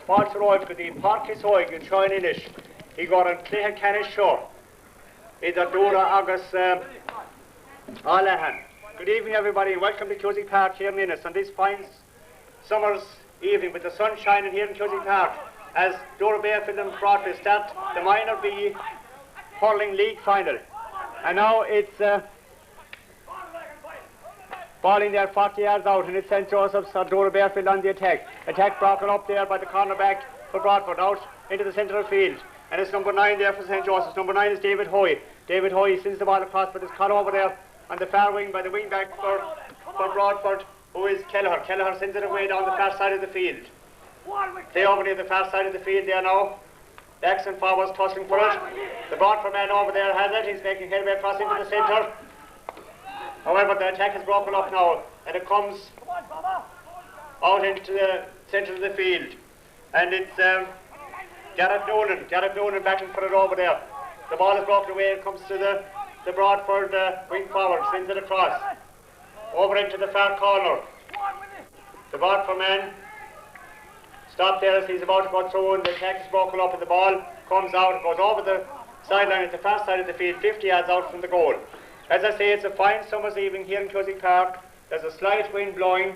Sports Road could be Parkis Hoig and Sean Inish. He got on Clehan Canish Shore. Either Doora August Allahan. Good evening, everybody. Welcome to Cusick Park here in Innis on this fine summer's evening with the sun shining here in Cusick Park as Doora Barefield and Broadford start the Minor B Hurling League final. And now it's balling there 40 yards out, and it's St. Joseph's or Doora Barefield on the attack. Attack broken up there by the cornerback for Broadford out into the centre of the field. And it's number 9 there for St. Joseph's. Number 9 is David Hoy. David Hoy sends the ball across, but it's caught over there on the far wing by the wing back for Broadford, who is Kelleher. Kelleher sends it away down the far side of the field. They over near the far side of the field there now. Backs and forwards tussling for it. The Broadford man over there has it. He's making headway across into the centre. However, the attack is broken up now, and it comes out into the centre of the field. And it's Gareth Noonan battling for it over there. The ball is broken away. It comes to the Broadford wing forward, sends it across over into the far corner. The Broadford man stopped there as he's about to go through, and the attack is broken up, and the ball comes out. It goes over the sideline at the far side of the field, 50 yards out from the goal. As I say, it's a fine summer's evening here in Cusick Park. There's a slight wind blowing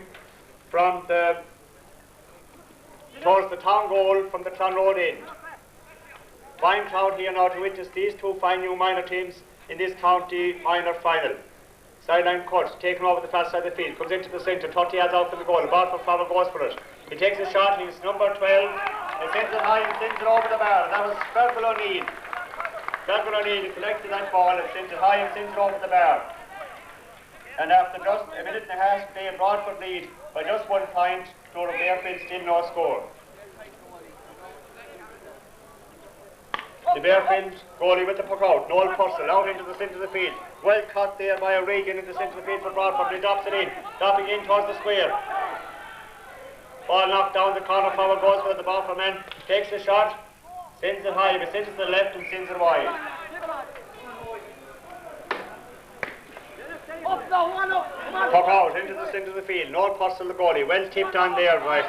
from towards the town goal from the Clon Road end. Fine crowd here now to witness these two fine new minor teams in this county minor final. Sideline cut, taken over the far side of the field, comes into the centre, 30 yards out from the goal. The ball for Flower goes for it. He takes a shot, he's number 12, and sends it high and sends it over the bar. That was Fergal O'Neill. Fergal O'Neill collected that ball and sent it high and sends it over the bar. And after just a minute and a half to play, Broadford lead by just 1 point. Doora Barefield still no score. The Barefield goalie with the puck out, Noel Purcell out into the centre of the field. Well caught there by O'Regan in the centre of the field for Broadford. He drops it in, dropping in towards the square. Ball knocked down the corner, forward goes for the Broadford man. Takes the shot, sends it high, but sends it to the left and sends it wide. Puck out into the centre of the field. Noel Purcell the goalie, well tipped on there by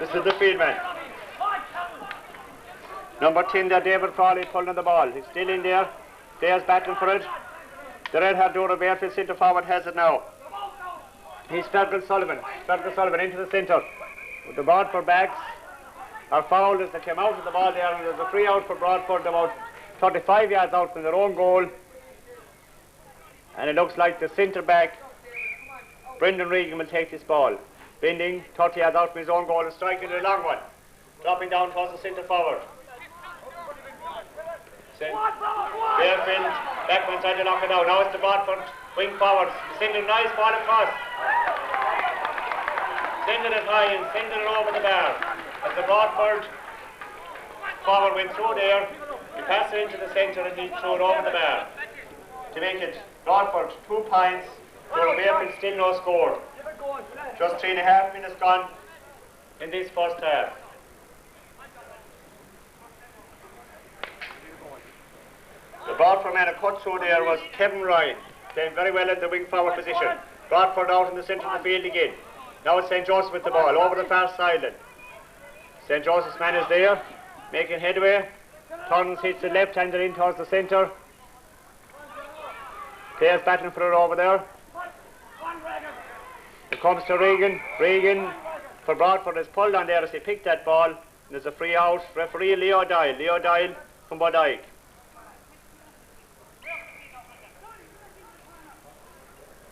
this is the field man. Number 10 there, David Frawley pulling on the ball. He's still in there. There's battling for it. The red-haired Doora Barefield centre forward has it now. He's Fergal Sullivan. Fergal Sullivan into the centre. With the Broadford backs are fouled as they came out of the ball there, and there's a free out for Broadford about 35 yards out from their own goal. And it looks like the centre back, Brendan Regan, will take this ball. Bending 30 yards out from his own goal and striking a long one. Dropping down towards the centre forward. Barefield backman trying to knock it down. Now it's the Broadford wing forwards. Sending a nice ball across. Sending it high and sending it over the bar. As the Broadford forward went through there, he passed it into the centre and he threw it over the bar. To make it Broadford 2 points, Doora Barefield still no score. Just 3.5 minutes gone in this first half. The Broadford man a cut through there was Kevin Ryan, playing very well in the wing forward position. Broadford out in the centre of the field again. Now it's St. Joseph with the ball over the far sideline. St. Joseph's man is there, making headway. Turns, hits the left-hander in towards the centre. Players battling for it over there. It comes to Regan. Regan for Broadford is pulled on there as he picked that ball. And there's a free out. Referee Leo Dial from Bodyke.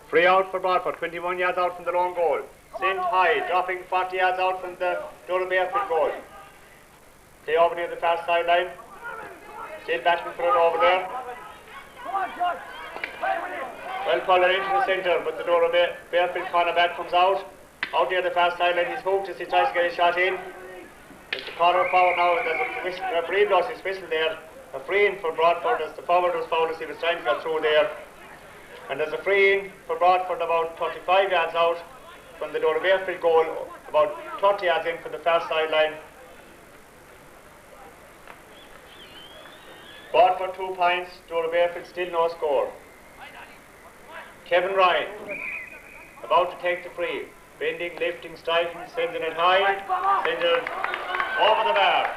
Free out for Broadford, 21 yards out from the lone goal. Sent high, dropping 40 yards out from the Doora Barefield goal. Play over near the far sideline. Still battling for it over there. Well pulled into the centre, but the Doora Barefield cornerback comes out. Out near the far sideline, he's hooked as he tries to get a shot in. It's the corner forward now, and there's a referee blows his whistle there. A free in for Broadford as the forward was fouled as he was trying to get through there. And there's a free in for Broadford about 35 yards out from the Doora Barefield goal, about 30 yards in from the far sideline. Broadford 2 points, Doora Barefield still no score. Kevin Ryan about to take the free. Bending, lifting, striking, sending it high, sending it over the bar.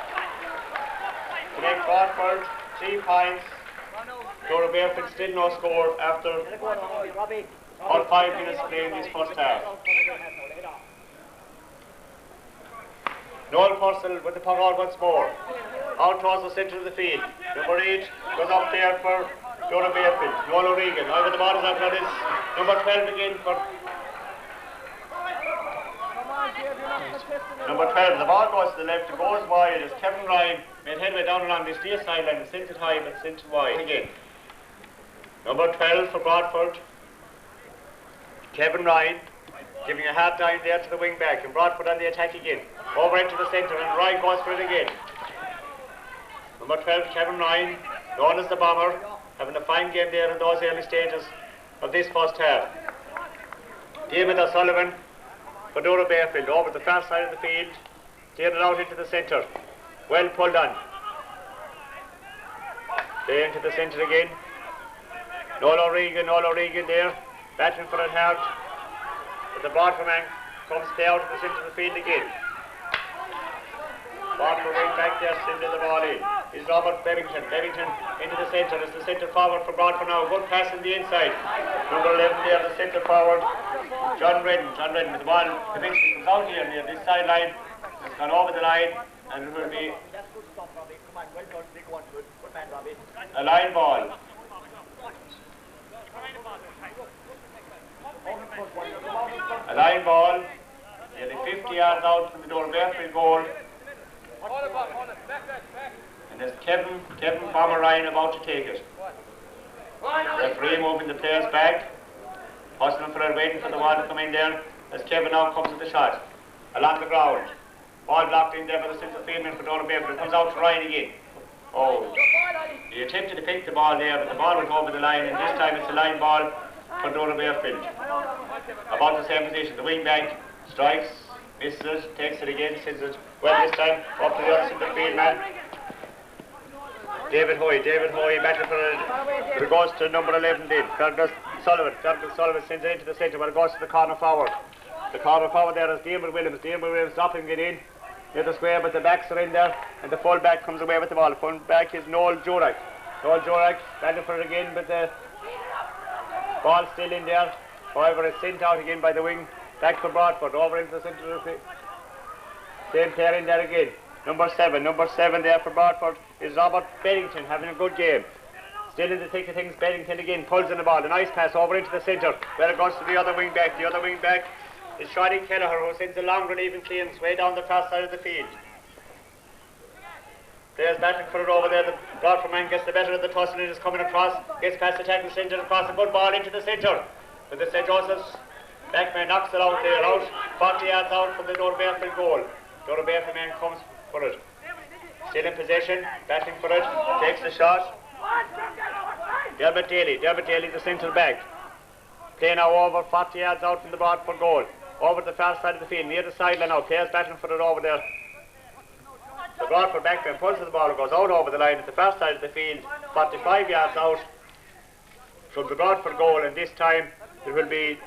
To make Broadford 3 points. Doora Barefield still no score after about 5 minutes play in this first half. Noel Purcell with the puck out once more. Out towards the centre of the field. Number 8 goes up there for Doora Barefield. Noel O'Regan. Over the ball is after this. Number 12 again for number 12. The ball goes to the left. It goes wide as Kevin Ryan made headway down along this near sideline. Sent it high but sent it wide again. Number 12 for Broadford. Kevin Ryan giving a hard time there to the wing back, and Broadford on the attack again. Over into the centre, and Ryan goes for it again. Number 12, Kevin Ryan, known as the bomber, having a fine game there in those early stages of this first half. David O'Sullivan for Doora Barefield, over the far side of the field, steered it out into the centre. Well pulled on. There into the centre again. Noel O'Regan there, battling for it hard. But the Broadford man comes down to the centre of the field again. Broadford wing back there, sending the ball in. Is Robert Bevington into the centre. It's the centre forward for Broadford now. Good pass in the inside. Number 11 there, the centre forward. John Redden with the ball eventually comes out here near this sideline. It's gone over the line, and it will be a line ball. A line ball, nearly 50 yards out from the Doora Barefield goal. And there's Kevin Bomber Ryan about to take it. Referee moving the players back. Hustling for it, waiting for the ball to come in there. As Kevin now comes with the shot. Along the ground. Ball blocked in there by the centre fieldsman for Doora Barefield. It comes out to Ryan again. Oh, he attempted to pick the ball there, but the ball went over the line, and this time it's a line ball for Doora Barefield. About the same position, the wing back strikes, misses it, takes it again, sends it well this time up to the other centre field man. David Hoy battling for it. It goes to number 11 then. Fergus Sullivan sends it into the centre, but it goes to the corner forward. The corner forward there is Damon Williams. Dropping it in near the square, but the backs are in there, and the full back comes away with the ball. The full back is Noel Jorak battling for it again, but the ball still in there. However, it's sent out again by the wing back for Broadford, over into the centre of the field. Same player in there again. Number 7 there for Broadford is Robert Bennington, having a good game. Still in the thick of things, Bennington again pulls in the ball. A nice pass over into the centre, where it goes to the other wing back. The other wing back is Shawty Kelleher, who sends a long relieving clearance way down the far side of the field. There's battling for it over there. The Broadford man gets the better of the tussle and is coming across. Gets past the tackle, sends it across, a good ball into the centre. But the St. Joseph's backman knocks it out there, out 40 yards out from the Doora Barefield goal. Doora Barefield man comes for it. Still in possession, battling for it, takes the shot. Dermot Daly, the centre back. Play now over 40 yards out from the Broadford goal. Over the far side of the field, near the sideline now. Players battling for it over there. The Broadford backman pulls the ball and goes out over the line at the far side of the field, 45 yards out from the Broadford goal, and this time it will be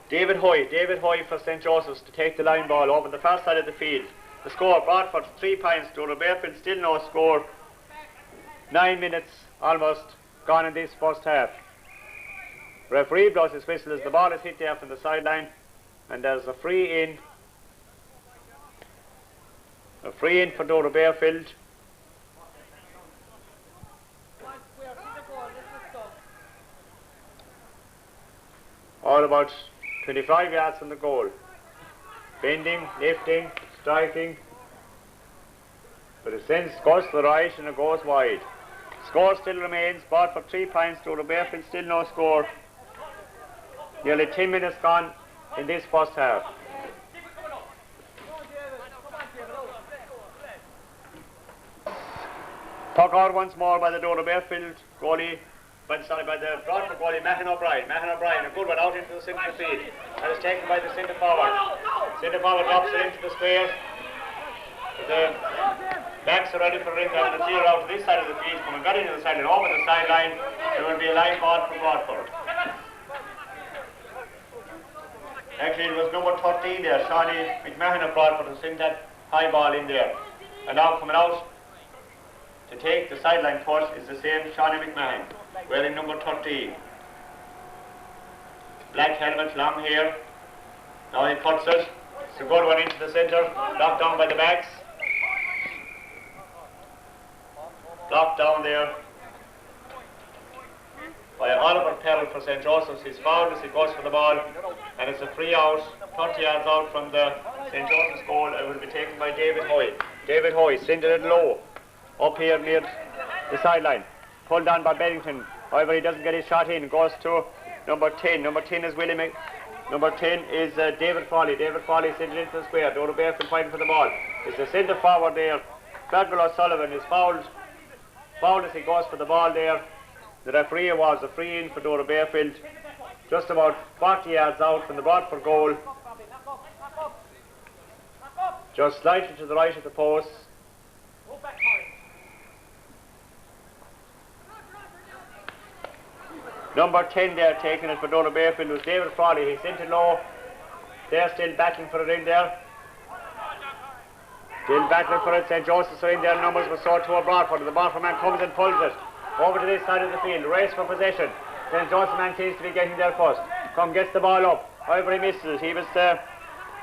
David Hoy for St. Joseph's to take the line ball over the far side of the field. The score, Broadford 3 points, Doora Barefield still no score. 9 minutes almost gone in this first half. Referee blows his whistle as the ball is hit there from the sideline, and there's a free in. A free in for Doora Barefield. All about 25 yards from the goal. Bending, lifting, striking. But it sends, goes to the right and it goes wide. Score still remains. Broadford 3 points. Doora Barefield still no score. Nearly 10 minutes gone in this first half. Puck out once more by the Doora Barefield goalie. By the Broadford goalie, Mahon O'Brien, a good one out into the centre of the field. That is taken by the centre forward. Centre forward drops it into the square. The backs are ready for it now. The clear out to this side of the field, coming very into the sideline, over the sideline. There will be a line ball for Broadford. Actually, it was number 13 there, Shawnee McMahon of Broadford, who sent that high ball in there. And now coming out to take the sideline push is the same Shawnee McMahon, wearing number 13. Black helmet, long hair. Now he cuts it. It's a good one into the centre, knocked down by the backs. Blocked down there by Oliver Perrell for St. Joseph's. He's fouled as he goes for the ball, and it's a free out, 30 yards out from the St. Joseph's goal, and will be taken by David Hoy. David Hoy sent it low, up here near the sideline. Pulled down by Bennington. However, he doesn't get his shot in. Goes to number 10. Number 10 is Number 10 is David Foley. David Foley sent it into the square. Doora Barefield fighting for the ball. It's the centre forward there. Fergal O'Sullivan is fouled as he goes for the ball there. The referee was a free in for Doora Barefield, just about 40 yards out from the Broadford goal, just slightly to the right of the post. Number 10 there taking it for Doora Barefield was David Frawley. He sent it low. They're still battling for it in there. Still battling for it. St. Joseph's are in there. Numbers were sold to a Broadford. The Broadford man comes and pulls it over to this side of the field. Race for possession. St. Joseph's man seems to be getting there first. Gets the ball up. However, he misses it. He was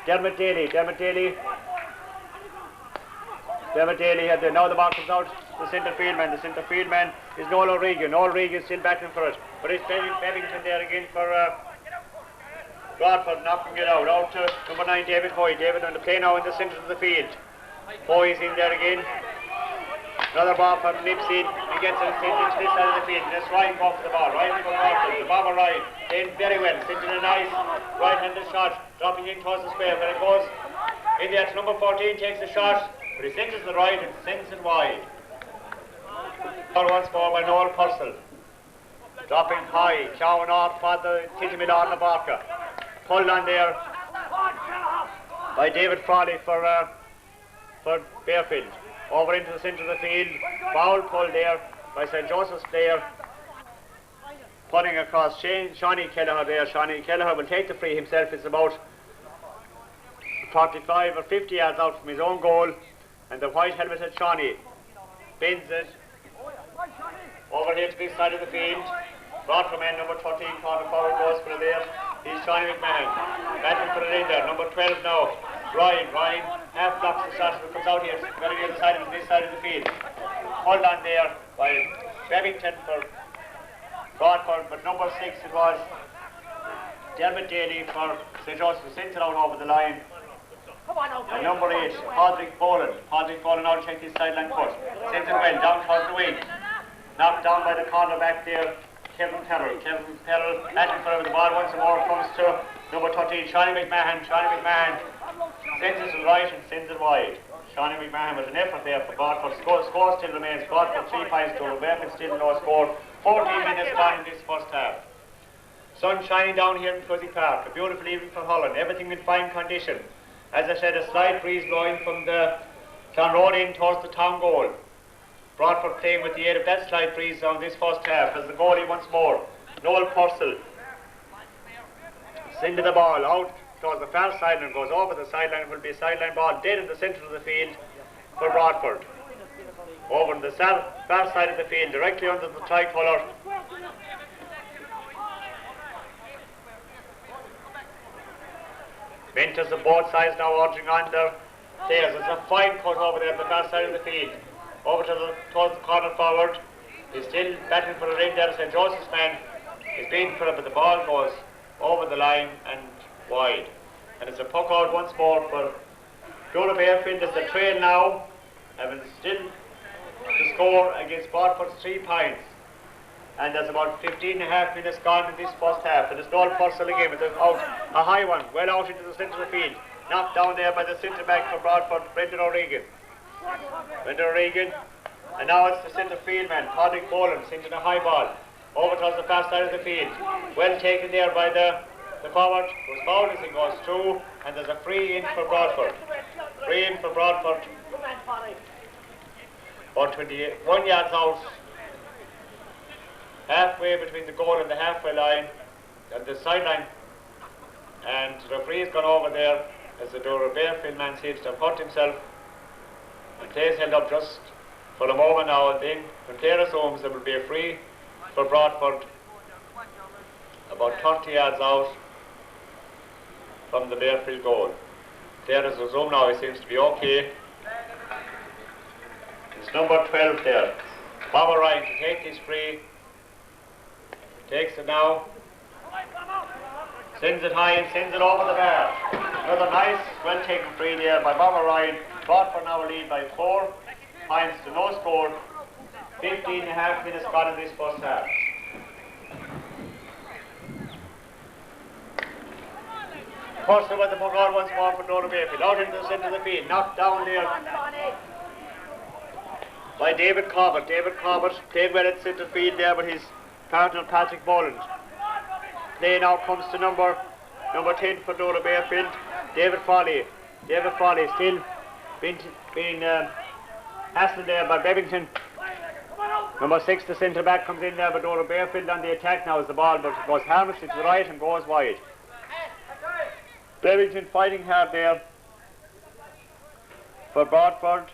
Dermot Daly. Dermot Daly had now the ball comes out. The centre field man. The centre field man is Noel O'Regan. Noel O'Regan still battling for it. But it's Bennington there again for Broadford, knocking it out. Out to number 9, David Hoy. David on the play now in the centre of the field. Hoy is in there again. Another ball from Nipsey and gets it into this side of the field. That's Ryan off the ball. Ryan for Broadford. The bomber Ryan. Playing very well. Sending a nice right-handed shot. Dropping in towards the square. When it goes in there to number 14, takes the shot. But he sends it to the right and sends it wide. Once more by Noel Purcell. Dropping high, chowing off for the Titimilor Nabarka. Pulled on there by David Frawley for Barefield. Over into the centre of the field. Foul pull there by St. Joseph's player. Pulling across Shawnee Kelleher there. Shawnee Kelleher will take the free himself. It's about 45 or 50 yards out from his own goal. And the white helmeted Shawnee bends it over here to this side of the field. Broadford man number 13, corner forward goes for it there. He's Shawnee McMahon. Battling for it in there. Number 12 now. Ryan half blocks the shot and comes out here. Very near the side of this side of the field. Hold on there by Bevington for Broadford, but number 6 it was Dermot Daly for St. Joseph, who sent it out over the line. And number 8, Padraig Boland. Padraig Boland now checked his sideline foot. Sends it well down towards the wing. Knocked down by the corner back there, Kevin Perrell. Kevin Perrell battling for the ball once more, comes to number 13, Shawnee McMahon. Shawnee McMahon sends it to the right and sends it wide. Shawnee McMahon with an effort there for Broadford. Score still remains. Broadford 3 points to Barefield still no score. 14 minutes gone in this first half. Sun shining down here in Fuzzy Park. A beautiful evening for Hurling. Everything in fine condition. As I said, a slight breeze blowing from the Clan Road in towards the town goal. Broadford playing with the aid of that slight breeze on this first half as the goalie once more, Noel Purcell, sending the ball out towards the far sideline, goes over the sideline. It will be a sideline ball dead in the centre of the field for Broadford. Over on the far side of the field, directly under the tricolour. Mentors of both sides now urging on their players. There's a fine cut over there at the far side of the field. Over towards the corner forward. He's still battling for it in there. St. Joseph's man is being for it, but the ball goes over the line and wide. And it's a puck out once more for Doora Barefield. It's the trail now, having still to score against Broadford's 3 points. And there's about 15.5 minutes gone in this first half. And it's Noel Purcell again with a high one, well out into the centre of the field. Knocked down there by the centre back for Broadford, Brendan O'Regan. And now it's the centre field man, Padraig Boland, sending a high ball over towards the far side of the field. Well taken there by the forward, who's fouled as he goes through, and there's a free in for Broadford. Free in for Broadford. About 21 yards out, halfway between the goal and the halfway line, and the sideline And the referee has gone over there as the Doora Barefield man seems to have hurt himself. And plays held up just for a moment now, and then when player assumes there will be a free for Broadford about 30 yards out from the Barefield goal. Player has resumed now, he seems to be okay. It's number 12 there, Bob Ryan, to take this free. Takes it now, sends it high and sends it over the bar. Another nice, well taken free there by Bob Ryan. Broadford now lead by 4 points to no score. 15.5 minutes gone in this first half. First over the Mugger once more for Doora Barefield. Out into the centre of the field, knocked down there by David Corbett. David Corbett played well at centre field there, but his partner Patrick Boland. Play now comes to number 10 for Doora Barefield, David Foley. David Foley still being hassled there by Bevington. Number 6, the centre back, comes in there by Doora Barefield on the attack now as the ball, but it goes harmlessly to the right and goes wide. Bevington fighting hard there for Broadford.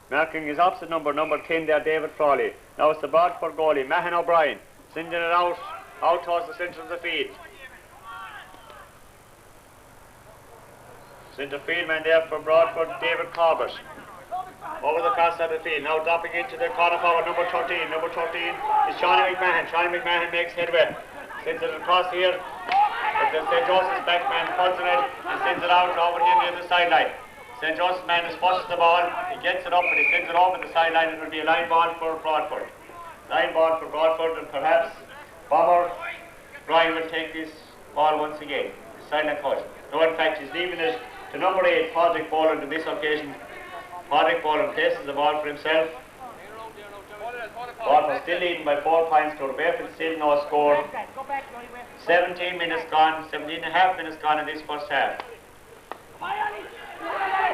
Marking his opposite number 10 there, David Frawley. Now it's the Broadford goalie, Mahan O'Brien, sending it out towards the centre of the field. Centre field man there for Broadford, David Corbett. Over the far side of the field, now dropping into the corner forward, number 13. Number 13 is Shawnee McMahon. Shawnee McMahon makes headway. Sends it across here. But the St. Joseph's backman pulls it and sends it out over here near the sideline. St. Joseph's man is first the ball. He gets it up and he sends it over the sideline. It will be a line ball for Broadford. Line ball for Broadford, and perhaps Bomber Brian will take this ball once again. Silent coach. No, in fact, he's leaving it to number 8, Patrick Boland, on this occasion. Patrick Boland places the ball for himself. Broadford still leading by 4 points to Barefield, still no score. 17 minutes gone, 17.5 minutes gone in this first half.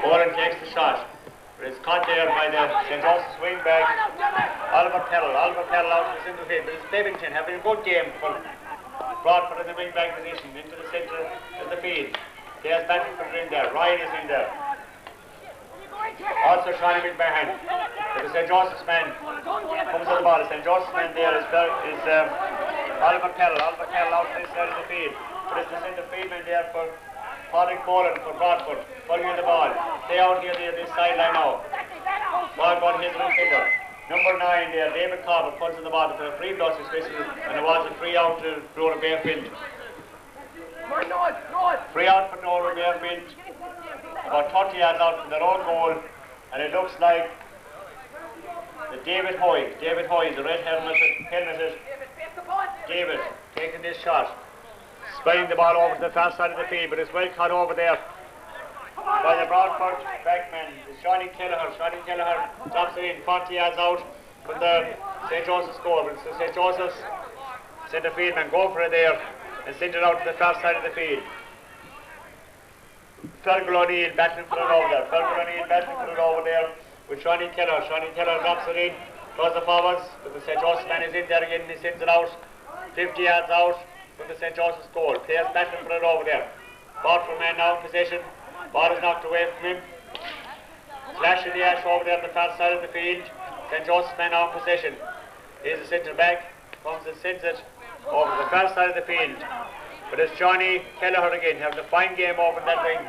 Boland takes the shot, but it's caught there by the St. Joseph's wing back, Albert Kettle. Albert Kettle out to the centre field, but it's Bevington having a good game for Broadford in the wing back position into the centre of the field. There's Barefield in there, Ryan is in there. Also Shawnee McMahon. But the St. Joseph's man comes to the ball. The St. Joseph's man there is Albert Kettle. Albert Kettle out to this side of the field. But it's the centre field man there for Patrick Boland for Broadford. Pulling in the ball. Stay out here near this sideline now. Ball going his little finger. Number 9 there, David Corbett pulls in the ball. But a free plus is basically, and it was a free out to Doora Barefield. Free out for Doora Barefield. About 30 yards out from their own goal, and it looks like the David Hoy, the red helmeted David, taking this shot, spraying the ball over to the far side of the field, but it's well caught over there by the Broadford backman, Shawnee Kelleher. Shawnee Kelleher drops it in 40 yards out from the St. Joseph's goal, but it's the St. Joseph's centre field man go for it there and send it out to the far side of the field. Fergal O'Neill battling for it over there. Fergal O'Neill battling for it over there with Shawnee Kelleher. Shawnee Kelleher drops it in towards the forwards, but the St. Joseph's man is in there again and he sends it out 50 yards out from the St. Joseph's goal. Players battling for it over there. Broadford man now in possession. Ball is knocked away from him. Flash in the ash over there on the far side of the field. St. Joseph's man now in possession. Here's the centre back. Comes and sends it over the far side of the field. But it's Johnny Kelleher again, having a fine game over in that wing,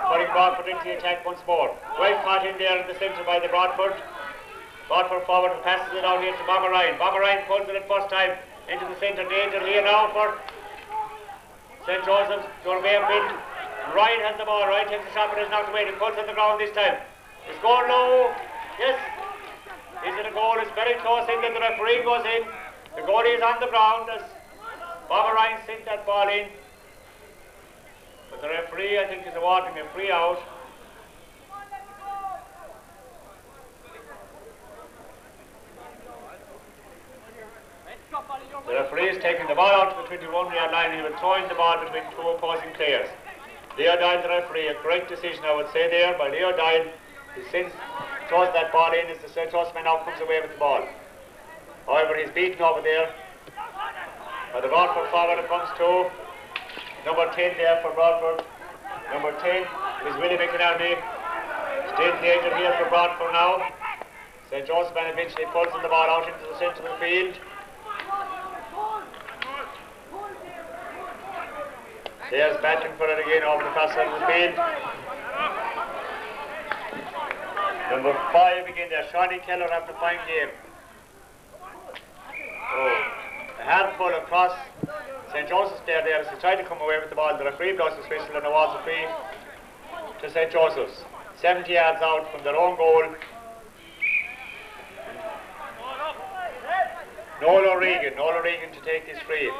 putting Broadford into the attack once more. Well caught in there in the centre by the Broadford. Broadford forward and passes it out here to Bob Ryan. Bob Ryan pulls it at first time into the centre. Danger here now for St. Joseph's, Doora Barefield. Ryan has the ball. Ryan takes the shot, but it's knocked away. He pulls it on the ground this time. It's going low. Yes. Is it a goal? It's very close in. The referee goes in. The goalie is on the ground as Bob Ryan sent that ball in, but the referee, I think, is awarding a free out. The referee is taking the ball out to the 21-yard line and he will throw in the ball between 2 opposing players. Leo Doyle, the referee, a correct decision, I would say there by Leo Doyle. He throws that ball in as the St. Joseph's man now comes away with the ball. However, he's beaten over there. By the Broadford forward it comes to Number 10 there for Broadford. Number 10 is Willie McInerney. Still danger here for Broadford now. St. Joseph and eventually pulls the ball out into the centre of the field. There's batting for it again over the far side of the field. Number 5 again there, Shawnee Keller after a fine game. Oh, a handful across St. Joseph's player there as he tried to come away with the ball. The referee blows his whistle and awards a free to St. Joseph's. 70 yards out from their own goal. Noel O'Regan to take this free.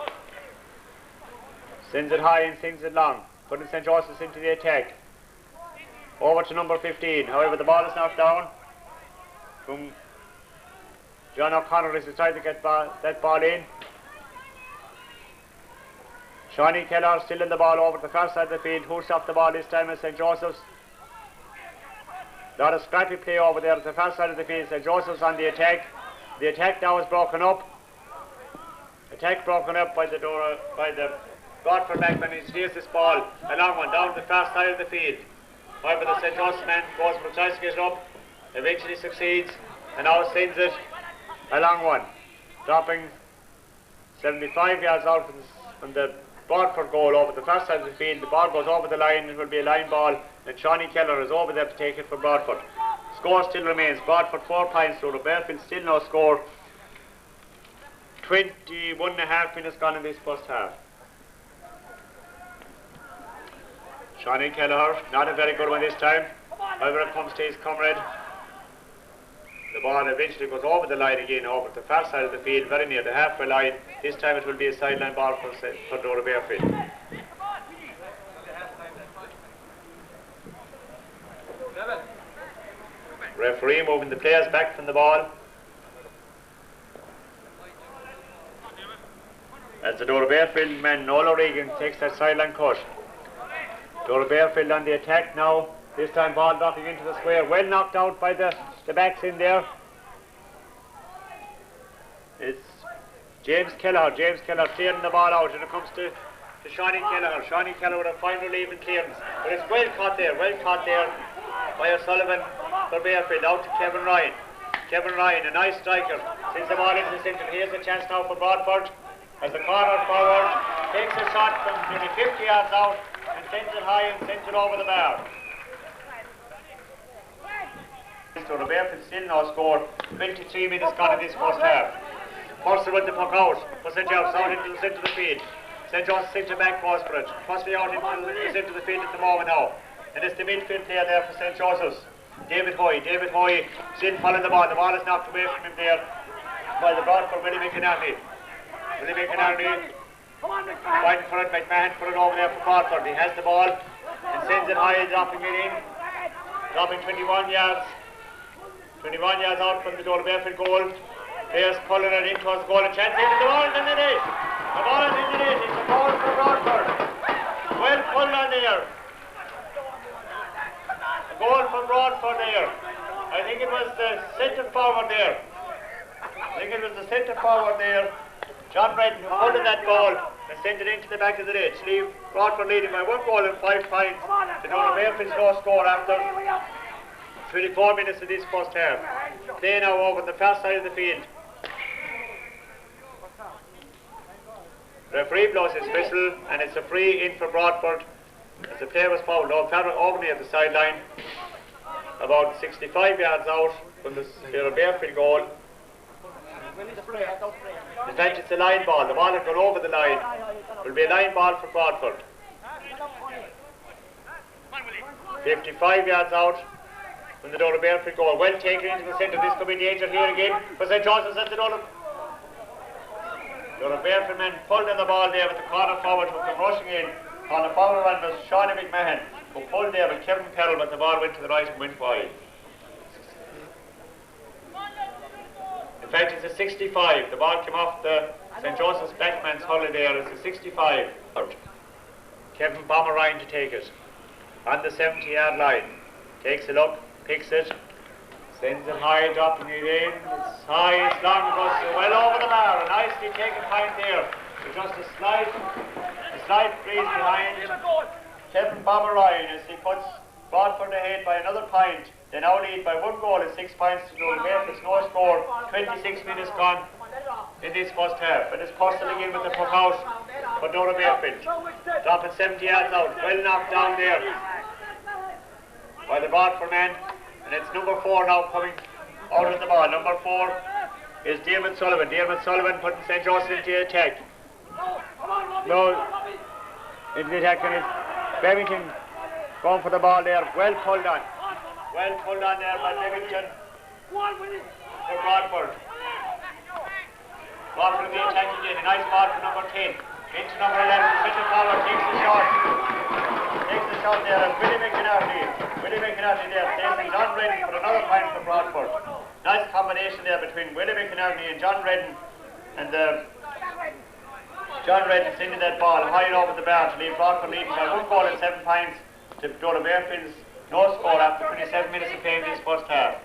Sends it high and sends it long, putting St. Joseph's into the attack. Over to number 15. However, the ball is knocked down from John O'Connor as he tried to get that ball in. Shawnee Keller still in the ball over the far side of the field. Who stopped the ball this time is St. Joseph's. Lot of scrappy play over there at the far side of the field. St. Joseph's on the attack. The attack now is broken up. Attack broken up by the Doora, by the Broadford backman. He steers this ball, a long one, down the far side of the field. However, the St. Joseph's man goes for a tries to get it up, eventually succeeds, and now sends it a long one, dropping 75 yards out from the Broadford goal over the far side of the field. The ball goes over the line, it will be a line ball, and Shawnee Keller is over there to take it for Broadford. Score still remains, Broadford 4 points, Doora Barefield still no score. 21.5 minutes gone in this first half. Shawnee Kelleher, not a very good one this time. However, it comes to his comrade. The ball eventually goes over the line again, over the far side of the field, very near the halfway line. This time it will be a sideline ball for Doora Barefield. Referee moving the players back from the ball. As the Doora Barefield man, Noel O'Regan, takes that sideline cut. Doora Barefield on the attack now. This time ball dropping into the square. Well knocked out by the backs in there. It's James Keller clearing the ball out, and it comes to Shawnee Keller. Shawnee Keller with a fine relief and clearance. But it's well caught there by O'Sullivan for Barefield. Out to Kevin Ryan. Kevin Ryan, a nice striker, sends the ball into the centre. Here's a chance now for Broadford as the corner forward takes a shot from nearly 50 yards out and sends it high and sends it over the bar. So the Barefield still no score. 23 minutes gone in this first half. Purcell with the puck out for St. Joseph's out into the centre of the field. St. Joseph's centre back goes for it. Possibly out into the centre of the field at the moment now. And it's the midfield player there for St. Joseph's. David Hoy still following the ball. The ball is knocked away from him there by the Broadford Willie McInerney. Willie McInerney fighting for it. McMahon put it over there for Broadford. He has the ball and sends it high, dropping it in. Dropping 21 yards. 21 yards out from the Doora Barefield goal. Players pulling it in towards the goal. A chance into the ball is in the net. The ball is in the net. It's a goal for Broadford. Well pulled on there. A goal for Broadford there. I think it was the centre forward there. John Brenton, who pulled in that ball and sent it into the back of the net. Leave Broadford leading by 1 goal and 5 points. The Doora Barefield's no score after 24 minutes of this first half. Play now over the far side of the field. Referee blows his whistle and it's a free in for Broadford as the player was fouled over near the sideline, about 65 yards out from the Barefield goal. In fact, it's a line ball. The ball will go over the line. It will be a line ball for Broadford. 55 yards out from the Doora Barefield goal. Well taken into the centre. This could be danger here again for St. Joseph's at the Doora Barefield men pulled in the ball there with the corner forward who came rushing in. On the forward one was Shawnee McMahon who pulled there with Kevin Carroll, but the ball went to the right and went wide. In fact, it's a 65. The ball came off the St. Joseph's backman's hull there. It's a 65. Kevin Bomber Ryan to take it on the 70-yard line. Takes a look, picks it, Sends it high, dropping it in. It's high, it's long, it goes well over the bar. A nicely taken point there. With just a slight breeze behind him. Kevin Bobber Ryan as he puts Broadford ahead by another point. They now lead by 1 goal and 6 points to Doora Barefield. No score. 26 minutes gone in this first half. And it's Purcell again with the puck out for Doora Barefield. Dropping 70 yards out. Well knocked down there by the Broadford man. And it's number 4 now coming out of the ball. Number 4 is David Sullivan. David Sullivan putting St. Joseph into the attack. No, into the attack, and it's Bevington going for the ball there. Well pulled on. Well pulled on there by Bevington for Broadford. Broadford in the attack again. A nice ball for number 10. Into number 11. Centre forward takes the shot. Takes the shot there, and Willie McInerney there facing John Redden for another point for Broadford. Nice combination there between Willie McInerney and John Redden, and John Redden sending that ball high over the bar to leave Broadford leading by 1 goal and 7 points to Doora Barefield's no score after 27 minutes of play in this first half.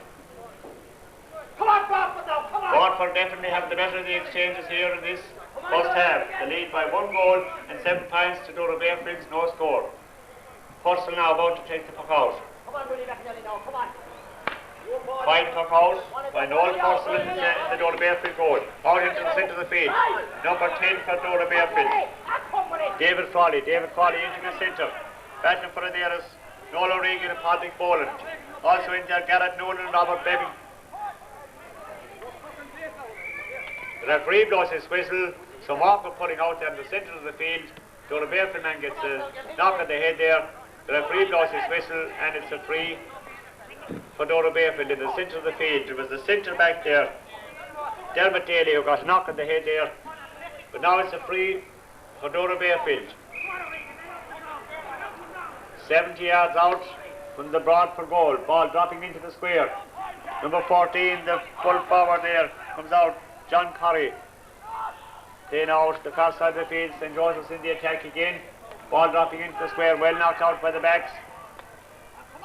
Come on, Broadford now, come on! Broadford definitely have the better of the exchanges here in this first half. The lead by 1 goal and 7 points to Doora Barefield's no score. Purcell now about to take the puck out. Come on, Willie McInerney now, come on! Fine puck out by Noel Purcell in the Doora Barefield goal. Out into the centre of the field. Number 10 for Doora Barefield. David Frawley into the centre. Battling for it there is Noel O'Regan and Patrick Boland. Also in there Garrett Nolan and Robert Bebbing. The referee blows his whistle. So Walker putting out there in the centre of the field. Doora Barefield man gets a knock on the head there. The referee blows his whistle and it's a free for Doora Barefield in the centre of the field. There was the centre back there, Dermot Daly, who got a knock on the head there. But now it's a free for Doora Barefield. 70 yards out from the Broadford goal. Ball dropping into the square. Number 14, the full forward there, comes out, John Curry. Playing out the far side of the field. St. Joseph's in the attack again. Ball dropping into the square, well knocked out by the backs.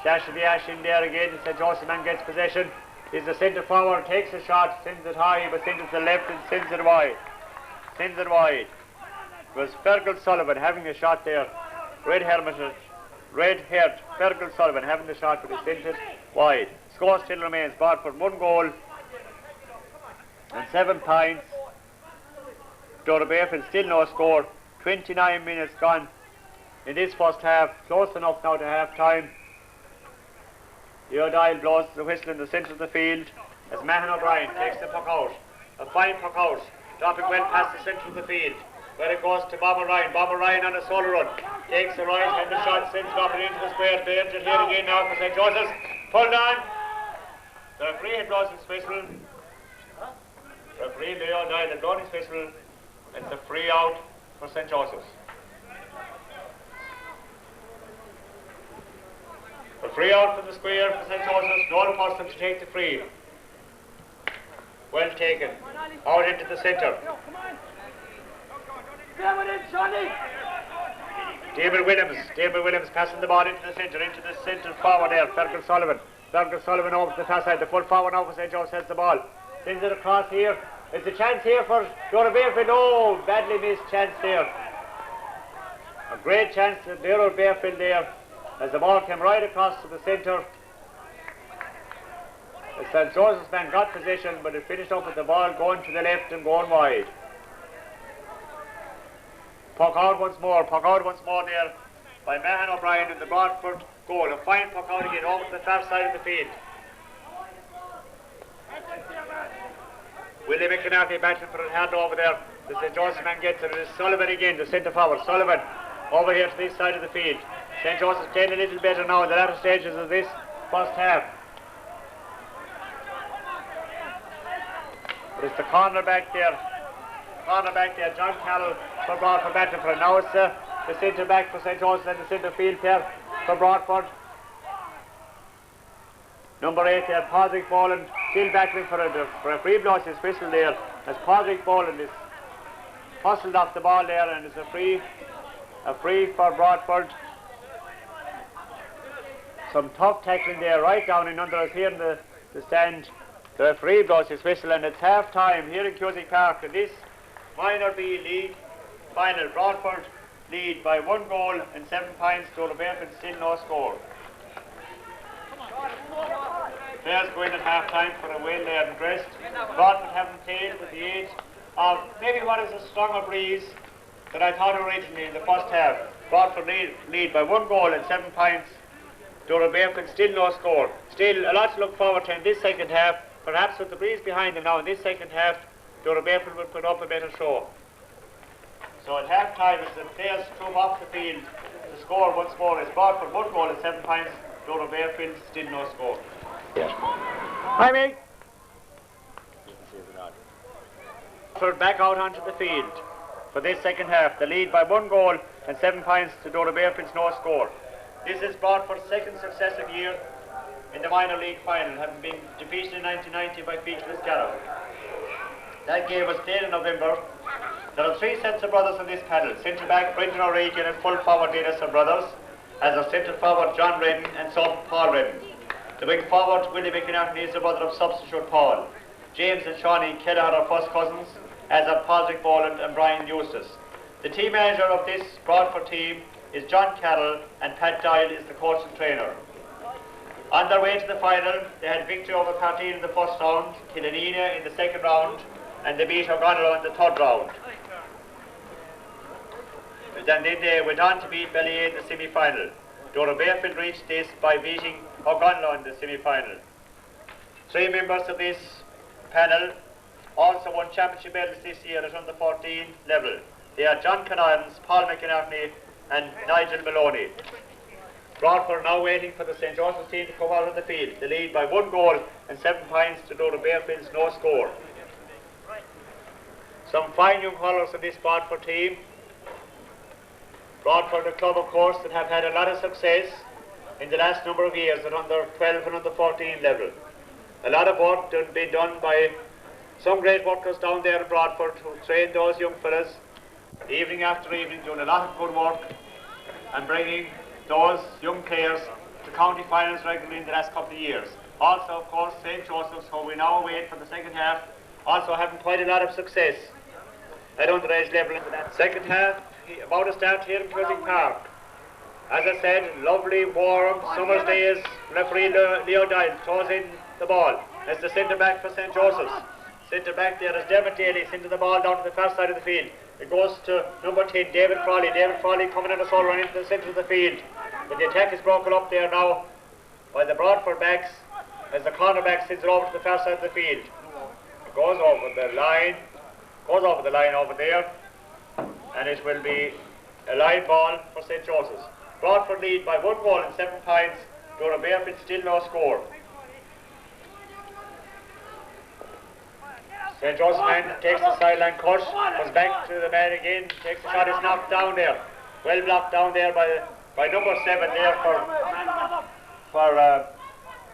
Clash of the ash in there again. St. Joseph man gets possession. Is the centre forward, takes a shot, sends it high, but sends it to the left and sends it wide. It was Fergal Sullivan having a shot there. Red-haired Fergal Sullivan having the shot, but he sent it wide. Score still remains. Broadford 1 goal and 7 points. Doora Barefield still no score. 29 minutes gone in this first half. Close enough now to half time. The O'Dial blows the whistle in the centre of the field as Mahon O'Brien takes the puck out. A fine puck out, dropping well past the centre of the field, where it goes to Bob O'Ryan. Bob O'Ryan on a solo run, takes the right hand the shot, sends dropping into the square. They enter here again now for St. Joseph's. Pulled on. The referee had blown his whistle. The referee Leo O'Dial had blown his whistle. It's a free out for St. Joseph's. A free out from the square for St. Joseph's. Noel Purcell to take the free. Well taken. Out into the centre. David Williams passing the ball into the centre forward there. Fergal Sullivan over to the far side. The full forward now for St. Joseph's has the ball. Sends it across here. It's a chance here for Doora Barefield. Oh, badly missed chance there. A great chance for Doora Barefield there, as the ball came right across to the centre. The St. Joseph's man got possession, but it finished up with the ball going to the left and going wide. Puck out once more there by Mahon O'Brien in the Broadford goal. A fine puck out again over to the far side of the field. Willie McInerney battling for a hand over there. The St. Joseph's man gets it. It is Sullivan again, the centre forward. Sullivan over here to this side of the field. St. Joseph's playing a little better now in the latter stages of this first half. But it's the corner back there, John Carroll for Broadford battling for it. Now it's the centre back for St. Joseph's and the centre field there for Broadford. Number 8 there, Patrick Boland, still battling for a free blows his whistle there, as Patrick Boland is hustled off the ball there, and it's a free for Broadford. Some tough tackling there, right down in under us here in the the stand. The referee blows his whistle and it's half time here in Cusick Park in this Minor B League final. Broadford lead by 1 goal and 7 points. Doora Barefield still no score. Players go in at half time for a well they are dressed. Broadford haven't played with the aid of maybe what is a stronger breeze than I thought originally in the first half. Broadford lead by 1 goal and 7 points. Doora Barefield still no score. Still a lot to look forward to in this second half. Perhaps with the breeze behind them now in this second half, Doora Barefield will put up a better show. So at half time as the players come off the field, the score once more is Broadford 1 goal and 7 points. Doora Barefield still no score. Hi mate. Broadford back out onto the field for this second half. The lead by 1 goal and 7 points to Doora Barefield's no score. This is Broadford's second successive year in the minor league final, having been defeated in 1990 by Featureless Garrow. That game was played in November. There are 3 sets of brothers in this panel. Centre back Brendan O'Regan and full forward Dennis are brothers, as are centre forward John Redden and son Paul Redden. The wing forward Willie McInerney is the brother of substitute Paul. James and Shawnee Kelleher are first cousins, as are Patrick Boland and Brian Eustace. The team manager of this Broadford team is John Carroll, and Pat Doyle is the coach and trainer. On their way to the final, they had victory over Cartine in the first round, Killanena in the second round, and they beat O'Connell in the third round. Then they went on to beat Ballier in the semi-final. Doora Barefield reached this by beating O'Connell in the semi-final. 3 members of this panel also won championship medals this year at under 14 level. They are John Canons, Paul McInerney and Nigel Maloney. Broadford now waiting for the St. Joseph's team to come out on the field. They lead by 1 goal and 7 points to Doora Barefield's no score. Some fine young colours in this Broadford team. Broadford, a club of course that have had a lot of success in the last number of years at under 12 and under 14 level. A lot of work been done by some great workers down there in Broadford who train those young fellas evening after evening, doing a lot of good work and bringing those young players to county finals regularly in the last couple of years. Also, of course, St. Joseph's, who we now await for the second half, also having quite a lot of success at underage level into that second half. About to start here in Cusick Park. As I said, lovely, warm, summer's days. Referee Leo Doyle throws in the ball as the centre back for St. Joseph's. Centre back there is Dermot Daly, sending the ball down to the far side of the field. It goes to number 10, David Frawley. David Frawley coming in a soul run into the centre of the field. But the attack is broken up there now by the Broadford backs as the cornerback sends it over to the far side of the field. It goes over the line over there, and it will be a live ball for St. Joseph's. Broadford lead by 1 goal and 7 points. Doora Barefield still no score. St. Joseph's man takes the sideline cut, comes back to the man again, takes the shot, is knocked down there. Well blocked down there by number 7 there for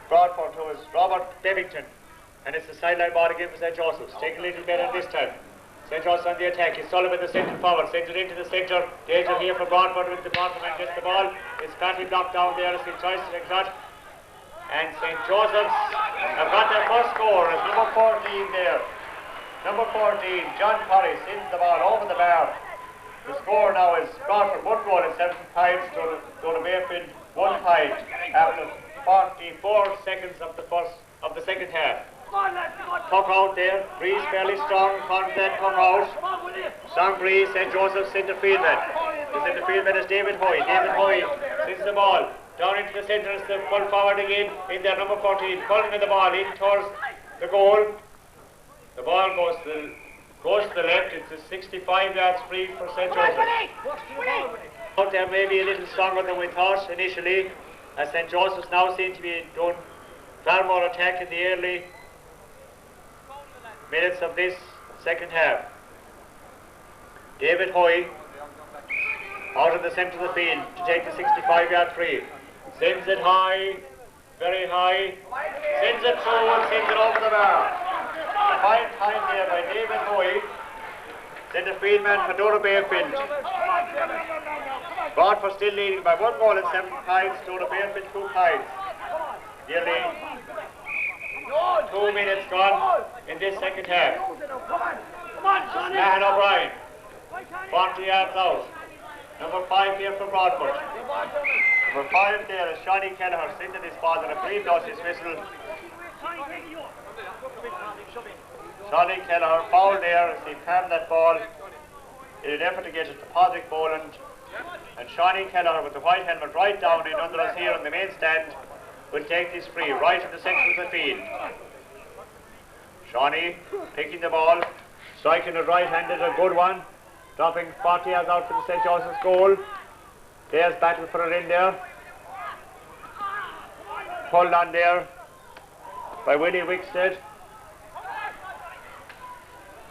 Broadford, who is Robert Devington. And it's the sideline ball again for St. Joseph's. Taking a little better this time. St. Joseph's on the attack. He's Sullivan, the centre forward, sends it into the centre. Danger here for Broadford with the Broadford man gets the ball. It's badly blocked down there as he tries to take a shot. And St. Joseph's have got their first score as number 14 there. Number 14, John Curry, sends the ball over the bar. The score now is Broadford 1 goal and 7 points to Doora Barefield 1 point after 44 seconds of the second half. Puck out there, breeze fairly strong, confident puck out. Strong breeze, St. Joseph's centre field man. The centre field man is David Hoy. David Hoy sends the ball down into the centre as the full forward again in there, number 14, pulling in the ball in towards the goal. The ball goes to the left. It's a 65 yards free for St. Joseph's. Out there may be a little stronger than we thought initially, as St. Joseph's now seem to be doing far more attack in the early minutes of this second half. David Hoy out of the centre of the field to take the 65-yard free. Sends it high, very high. Sends it through and sends it over the bar. A fine time there by David Hoy, centre field man for Doora Barefield. Broadford still leading by 1 goal and 7 points. Doora Barefield 2 points. Nearly 2 minutes gone in this second half. Mahan O'Brien, 40 yards out. Number 5 here for Broadford. Number 5 there is Shawnee Kelleher, into this ball and a free blows his whistle. Shawnee Kelleher fouled there as he palmed that ball in an effort to get it to Patrick Boland. And Shawnee Kelleher with the white helmet right down in under us here on the main stand will take this free right in the centre of the field. Shawnee picking the ball, striking it right-handed, a good one, dropping 40 yards out for the St. Joseph's goal. There's battle for it in there. Pulled on there by Willie Wickstead.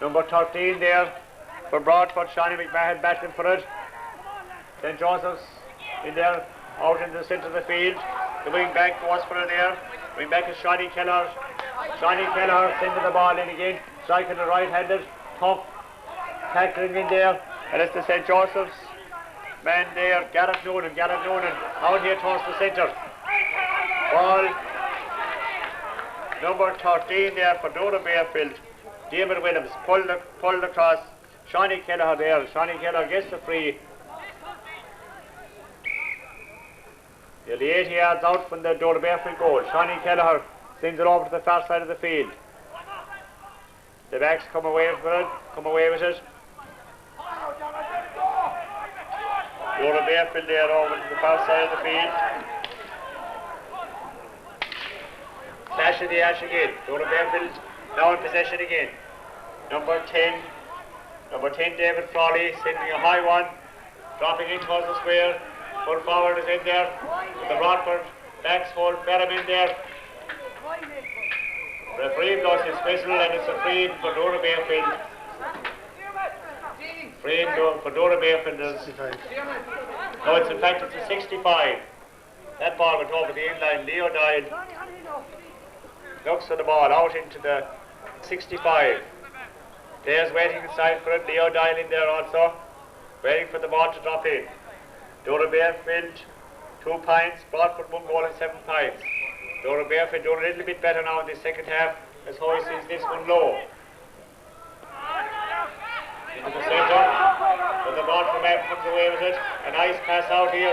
Number 13 there for Broadford, Shawnee McMahon battling for it. St. Joseph's in there, out in the centre of the field. The wing back goes for it there. Wing back is Shawnee Kelleher. Shawnee Kelleher sending the ball in again, striking the right-handed, tough tackling in there. And it's the St. Joseph's man there, Gareth Noonan out here towards the centre. Ball number 13 there for Doora Barefield. David Williams pulled across. Shawnee Kelleher there. Shawnee Kelleher gets the free. Nearly 80 yards out from the Doora Barefield goal. Shawnee Kelleher sends it over to the far side of the field. The backs come away with it. Doora Barefield there over to the far side of the field. Clash of the ash again. Doora Barefield now in possession again. Number 10 David Frawley sending a high one, dropping in towards the square. Full forward is in there. The Broadford backs hold Ferrum in there. Referee blows his whistle and it's a free for Doora Barefield. Free for Doora Barefield. No, it's in fact it's a 65. That ball went over the inline. Leo Doyle looks for the ball out into the 65. There's waiting inside for it. Leo Doyle in there also, waiting for the ball to drop in. Doora Barefield 2 points, Broadford 1 goal and 7 points. Doora Barefield doing a little bit better now in the second half as Hoy sees this one low. Into the centre, but the Broadford man comes away with it. A nice pass out here.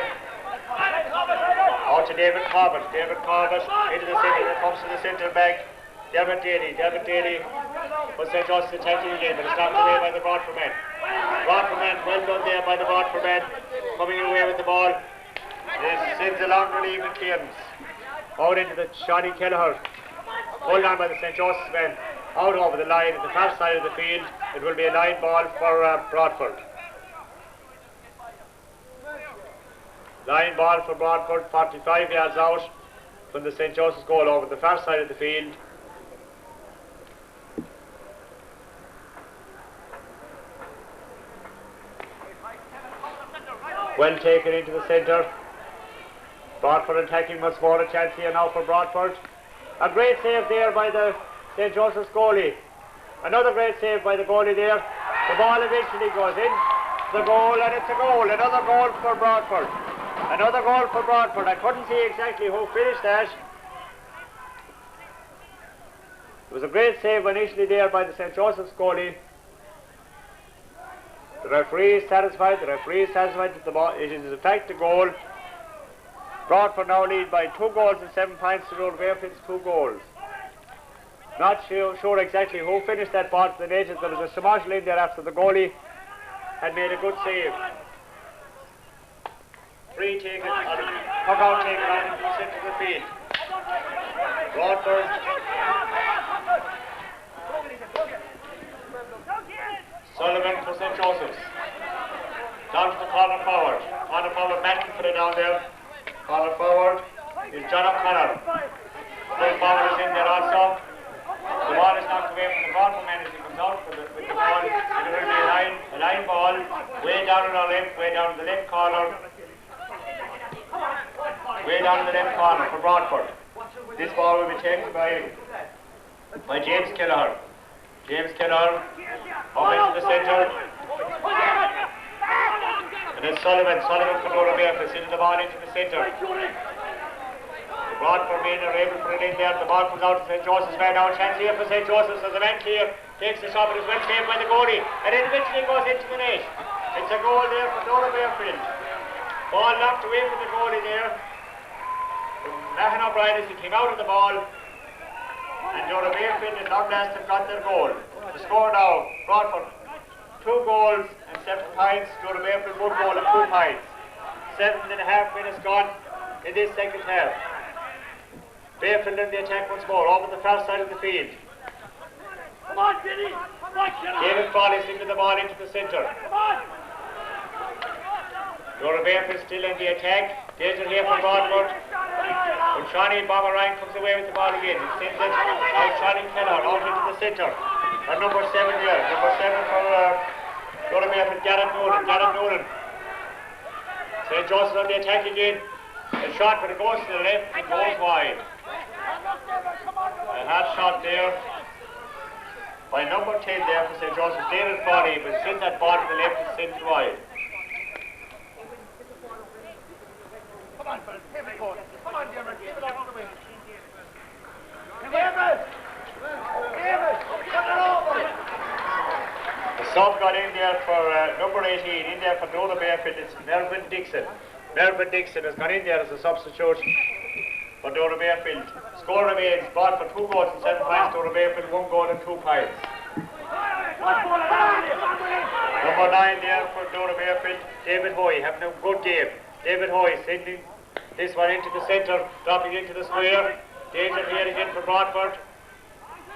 Out to David Corbett. David Corbett into the centre, it comes to the centre back. Dermot Daly was St. Joseph's attacking again, but it's knocked away by the Broadford man. Broadford man, well done there by the Broadford man, coming away with the ball. This sends a long relief in clearance. Out into the Shawnee Kelleher. Hold on by the St. Joseph's man. Out over the line at the far side of the field. It will be a line ball for Broadford. Line ball for Broadford, 45 yards out from the St. Joseph's goal over the far side of the field. Well taken into the centre. Broadford attacking much more, a chance here now for Broadford. A great save there by the St. Joseph's goalie. Another great save by the goalie there. The ball eventually goes in. The goal, and it's a goal. Another goal for Broadford. Another goal for Broadford. I couldn't see exactly who finished that. It was a great save initially there by the St. Joseph's goalie. The referee is satisfied. The referee is satisfied that the ball, it is in fact a goal. Broadford now lead by 2 goals and 7 points to Doora Barefield's 2 goals. Not sure exactly who finished that ball to the net. There was a marshal in there after the goalie had made a good save. Free taken, puck out taken out into the centre of the field. Broadford. Sullivan for St. Joseph's. Down to the corner forward. Corner forward battling for it down there. Corner forward is John O'Connor. Full forward is in there also. The ball is knocked away from the Broadford man as he comes out with the ball. It will be a line ball way down on our left, way down in the left corner. Way down in the left corner for Broadford. This ball will be taken by James Kelleher. James Kelleher up into the centre. And then Sullivan for Doora Barefield sending the ball into the centre. The Broadford men are able to put it in there. The ball comes out to St. Joseph's man now. Chance here for St. Joseph's as the man clear. Takes the shot, but is well saved by the goalie. And then eventually goes into the net. It's a goal there for Doora Barefield. Ball knocked away from the goalie there. Mahan O'Brien as he came out of the ball. And Doora Barefield at long last have got their goal. The score now, Broadford 2 goals and 7 points. Doora Barefield 1 goal and 2 points. 7.5 minutes gone in this second half. Barefield in the attack once more, over the far side of the field. Come on, Billy! Come on, David Foley into the ball into the centre. Come on! Doora Barefield still in the attack. Danger here for Broadford. But Shawnee Bomber Ryan comes away with the ball again. He sends it out Shawnee Keller out into the centre. And number 7 here. Number 7 for Doora Barefield, Garrett Nolan. St. Joseph on the attack again. A shot, but it goes to the left and goes wide. A hard shot there by number 10 there for St. Joseph, David Foley, but sends that ball to the left and sends it wide. Come on, fellas, give it on. Come on, Dermot, give it on the wing. David! David! Put it over! The sub got in there for number 18, in there for Doora Barefield. It's Melvin Dixon. Melvin Dixon has gone in there as a substitute for Doora Barefield. Score remains Broadford 2 goals and 7 points. Doora Barefield 1 goal and 2 points. Number 9 there for Doora Barefield, David Hoy, having a good game. David Hoy sending this one into the centre, dropping into the square. Danger here again for Broadford.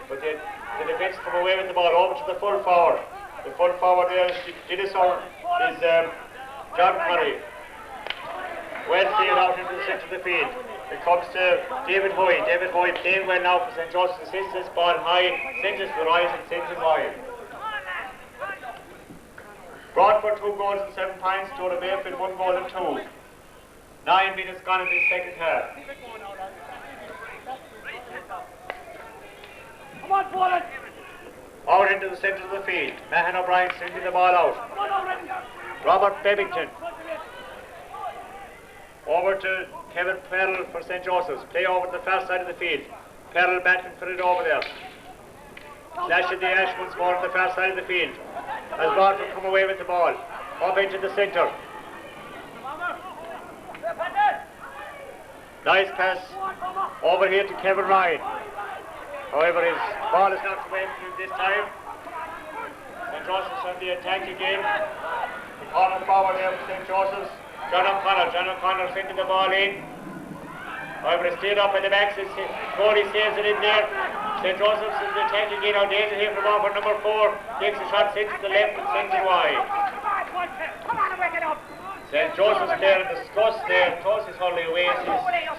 But the defence come away with the ball over to the full forward. The full forward there is John Curry. Well cleared out into the centre of the field. It comes to David Hoy. David Hoy playing well now for St. Joseph's. Sends this ball high, sends it to the right and sends it wide. Broadford 2 goals and 7 points. Doora Barefield 1 goal and 2. 9 minutes gone in this second half. Come on, Paul! Out into the centre of the field. Mahan O'Brien sending the ball out. Robert Bevington. Over to Kevin Perrell for St. Joseph's. Play over to the far side of the field. Perrell battling for it over there. Flashing the ash once more on the far side of the field. As Broadford come away with the ball. Up into the centre. Nice pass over here to Kevin Ryan. However, his ball is knocked away from him this time. St. Joseph's on the attack again. The corner forward there for St. Joseph's. John O'Connor sending the ball in. However, it's stayed up at the back. Cody saves it in there. St. Joseph's is attacking again. Now danger here from over number 4. Takes a shot, sends it to the left and sends it wide. Come on and wake it up! St. Joseph's player in disgust there, throws his hurling away,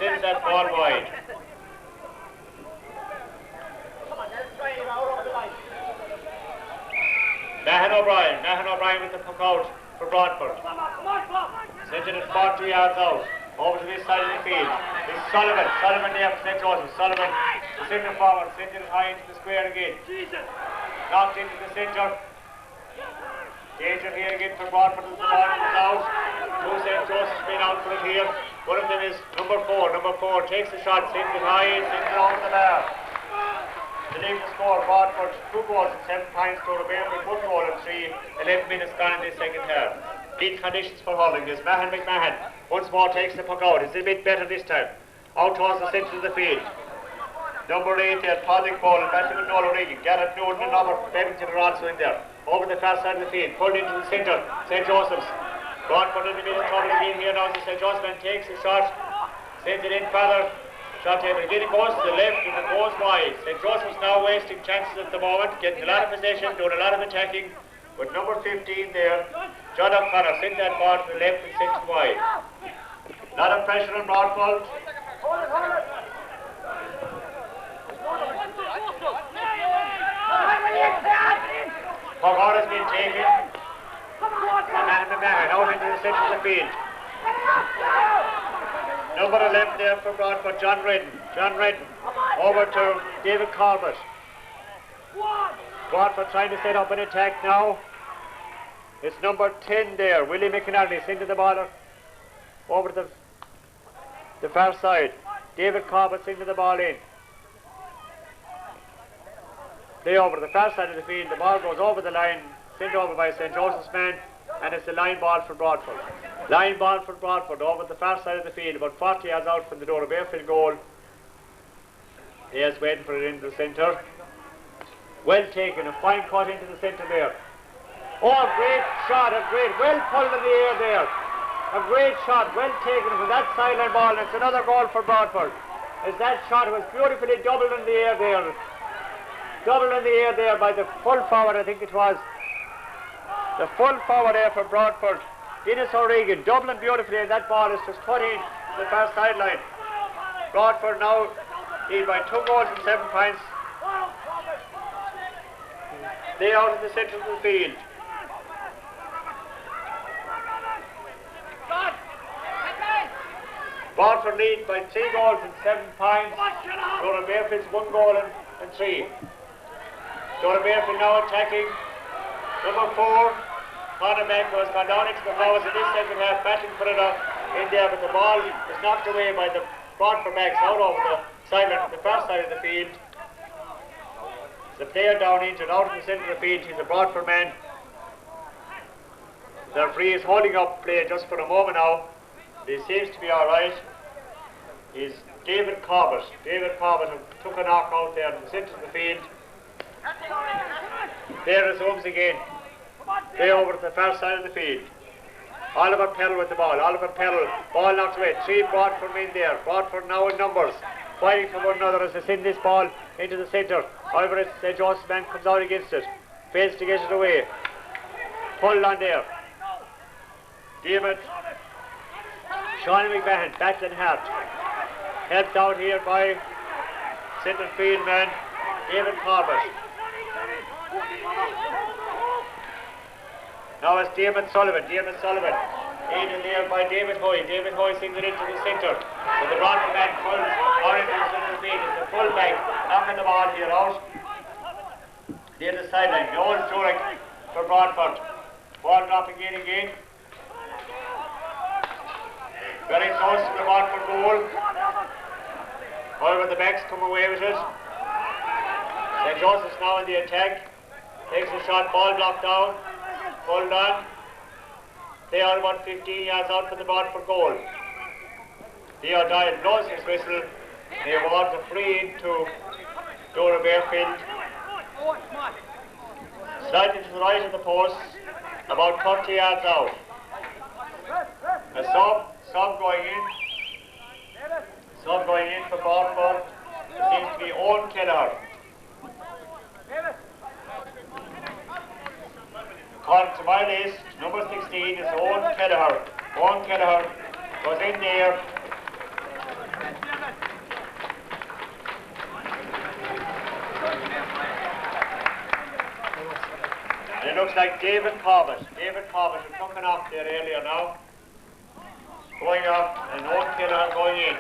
sends that ball wide. Mahan O'Brien with the puck out for Broadford. Sends it at 40 yards out, over to this side of the field. It's Sullivan there for St. Joseph. Sullivan, the centre forward, sends it high into the square again. Knocked into the centre. Danger here again for Broadford as the ball comes out. Two St. Joseph's been out for it here. One of them is number 4. Number 4 takes the shot, sends it high, sends it over the bar. The lead to score, Broadford 2 goals and 7 points. Doora Barefield 1 goal and 3. 11 minutes gone in this second half. Lead conditions for Hurling. There's Mahan McMahon. Once more takes the puck out. It's a bit better this time. Out towards the centre of the field. Number 8 there, Patrick Bowles, battling with Nolan Regan. Garrett Newton and Robert Bevington are also in there. Over the far side of the field, pulled into the centre. St. Joseph's. Broadford in the middle of trouble again here now. The St. Joseph's man takes a shot, sends it in further. Shot table again, it goes to the left and it goes wide. St. Joseph's now wasting chances at the moment, getting a lot of possession, doing a lot of attacking. With number 15 there, John O'Connor sent that ball to the left and sent it wide. A lot of pressure on Broadford. Puck out has been taken. And out into the centre of the field. Number 11 there for Broadford, John Redden. Over to David Corbett. Broadford trying to set up an attack now. It's number 10 there, Willie McInerney, sending the ball over to the far side. David Cobbett singing the ball in. Play over to the far side of the field. The ball goes over the line, sent over by St. Joseph's man, and it's a line ball for Broadford. Line ball for Broadford over the far side of the field, about 40 yards out from the Doora Barefield goal. Here's waiting for it into the centre. Well taken, a fine cut into the centre there. Oh, great shot, well pulled in the air there. A great shot, well taken from that sideline ball, and it's another goal for Broadford. As that shot was beautifully doubled in the air there. Doubled in the air there by the full forward, I think it was. The full forward there for Broadford. Dennis O'Regan, doubling beautifully, and that ball is just cut in the far sideline. Broadford now lead by 2 goals and 7 points. They out in the centre of the field. Broadford lead by 3 goals and 7 points. Doora Barefield's 1 goal and 3. Doora Barefield now attacking. Number 4, Conor Becker has gone down into the forwards in this second half, batting for it up in there, but the ball is knocked away by the Broadford backs out over the sideline, the far side of the field. The player down injured out in the centre of the field. He's a Broadford man. The referee is holding up play just for a moment now. He seems to be alright. He's David Cobbett. David Cobbett took a knock out there in the centre of the field. Play resumes again. Play over to the far side of the field. Oliver Perrell with the ball. Oliver Perrell, ball knocked away. 3 Broadford men there. Broadford now in numbers, fighting for one another as they send this ball into the centre. However, St. Joseph's man comes out against it. Fails to get it away. Pulled on there. David Sean McMahon, battling hard. Helped out here by centre field man David Corbett. Now it's David Sullivan. David Sullivan, aided there by David Hoy. David Hoy sings it into the centre. But the Broadford man pulls out into the centre field. It's a full back, knocking the ball here out near the sideline. The old Zurich for Broadford. Ball dropping in again. Very close to the Broadford goal. However, the backs come away with it. St. Joseph's now in the attack. Takes a shot, ball blocked down. Pulled on. They are about 15 yards out from the Broadford goal. Theo Doyle blows his whistle. They award the free into Doora Barefield. Slightly to the right of the post, about 30 yards out. A sub going in. Sub going in for Broadford. It seems to be Owen Kelleher. According to my list, number 16 is Owen Kelleher. Owen Kelleher goes in there. And it looks like David Cobbett. David Cobbett had took an off there earlier now. Going off, and Owen Kelleher going in.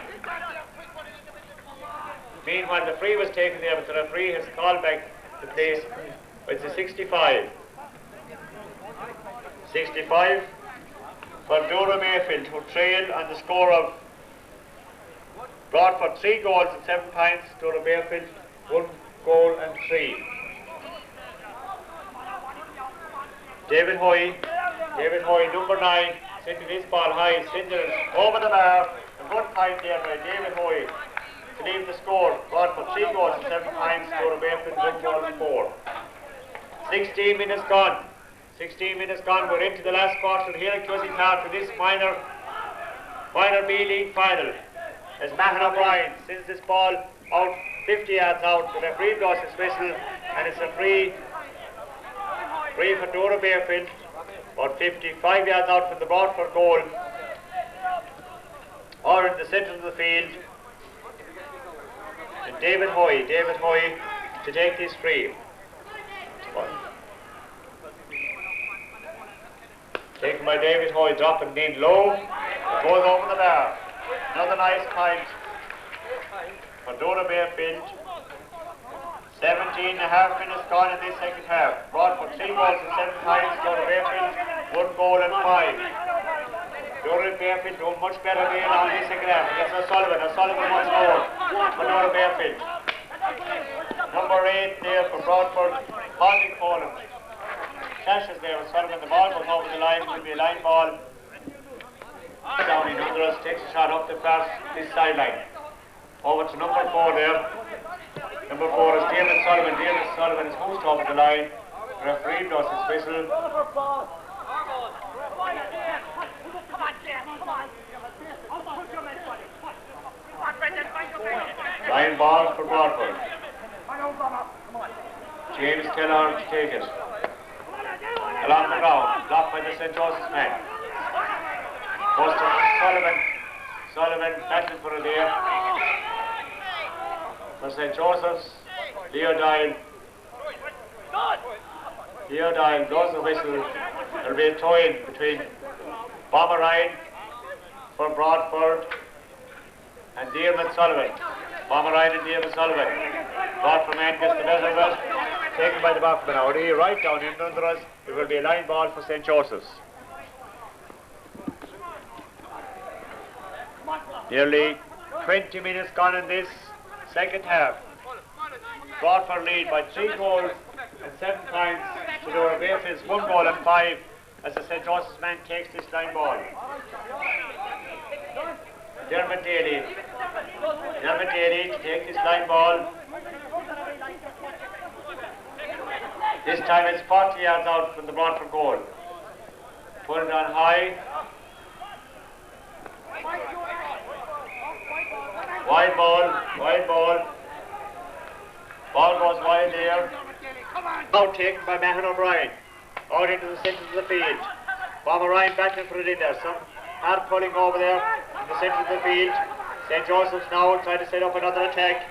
Meanwhile, the free was taken there, but the referee has called back the place. It's a 65. 65 for Doora Barefield, who trail on the score of Broadford 3 goals and 7 points. Doora Barefield 1 goal and 3. David Hoy, number 9, sending this ball high, sending it over the bar. A good point there by David Hoy to leave the score. Broadford 3 goals and 7 points. Doora Barefield 1 goal and 4. 16 minutes gone. 16 minutes gone. We're into the last quarter here at Cusey Park for this minor B-League final. As Mahan O'Brien sends this ball out 50 yards out, the referee blows his whistle, and it's a free for Doora Barefield, about 55 yards out from the Broadford goal, or in the centre of the field. And David Hoy to take this free. Taken by David Hoy, dropping in low, it goes over the bar. Another nice point for Doora Barefield. 17 and a half minutes gone in this second half. Broadford 3 goals and 7 points. Doora Barefield 1 goal and 5. Doora Barefield doing much better than on this second half. It's O'Sullivan. O'Sullivan once more for Doora Barefield. Number 8 there for Broadford. Holding Poland. Clashes there with O'Sullivan. The ball goes over the line. It will be a line ball. Down in under us. Takes a shot up the far this sideline. Over to number 4 there. Number 4 is David Sullivan. David Sullivan is hooked over the line. Referee blows his whistle. Line ball for Broadford. James Keller to take it. Along the ground, blocked by the St. Joseph's man. Goes to Sullivan. Sullivan battling for it there. For St. Joseph's, Leo Doyle blows the whistle. There will be a toe-in between Bomber Ryan for Broadford and Dermot Sullivan. Bomber Ryan and Dermot Sullivan. Broadford man gets the better of it. Taken by the backman now. Right down in under us. It will be a line ball for St. Joseph's. Nearly 20 minutes gone in this second half. Broadford lead by 3 goals and 7 points to Doora Barefield's 1 goal and 5 as the St. Joseph's man takes this line ball. Dermot Daly to take this line ball. This time it's 40 yards out from the Broadford goal. Put it on high. Wide ball. Ball goes wide there. Now taken by Mahon O'Brien. Out into the centre of the field. Bomber Ryan battling for it in there. Some hard pulling over there in the centre of the field. St. Joseph's now trying to set up another attack.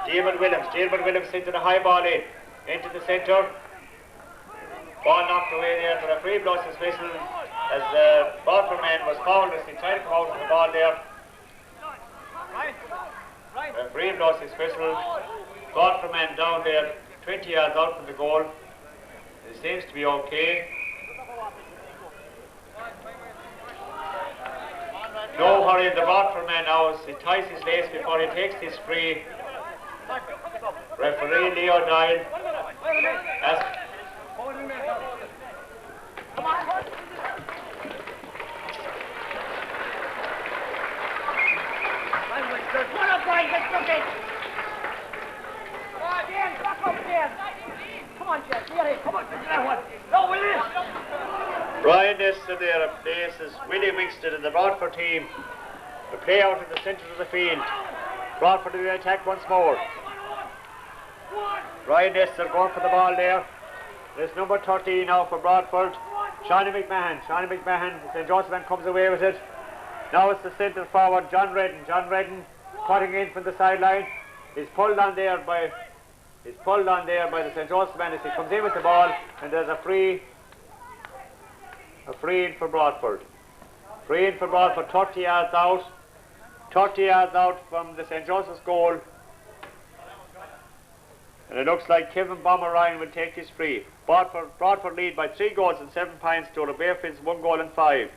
Dermot Williams into the high ball in. Into the centre. Ball knocked away there. The referee blows his whistle as the Broadford man was fouled as he tried to come out of the ball there. The referee blows his whistle. Broadford man down there 20 yards out from the goal. It seems to be okay. No hurry in the Broadford man now as he ties his lace before he takes his free. Referee Leo Doyle asks. Brian Nestor there places Willie Winston in the Broadford team. The play out in the centre of the field. Broadford in the attack once more. Brian Nestor going for the ball there. There's number 13 now for Broadford. Shawnee McMahon, the St. Joseph man comes away with it. Now it's the centre forward, John Redden cutting in from the sideline. He's pulled on there by the St. Joseph man as he comes in with the ball, and there's a free in for Broadford. Free in for Broadford, 30 yards out from the St. Joseph's goal. And it looks like Kevin Bomber Ryan will take this free. Broadford lead by 3 goals and 7 points to the Barefield's 1 goal and 5.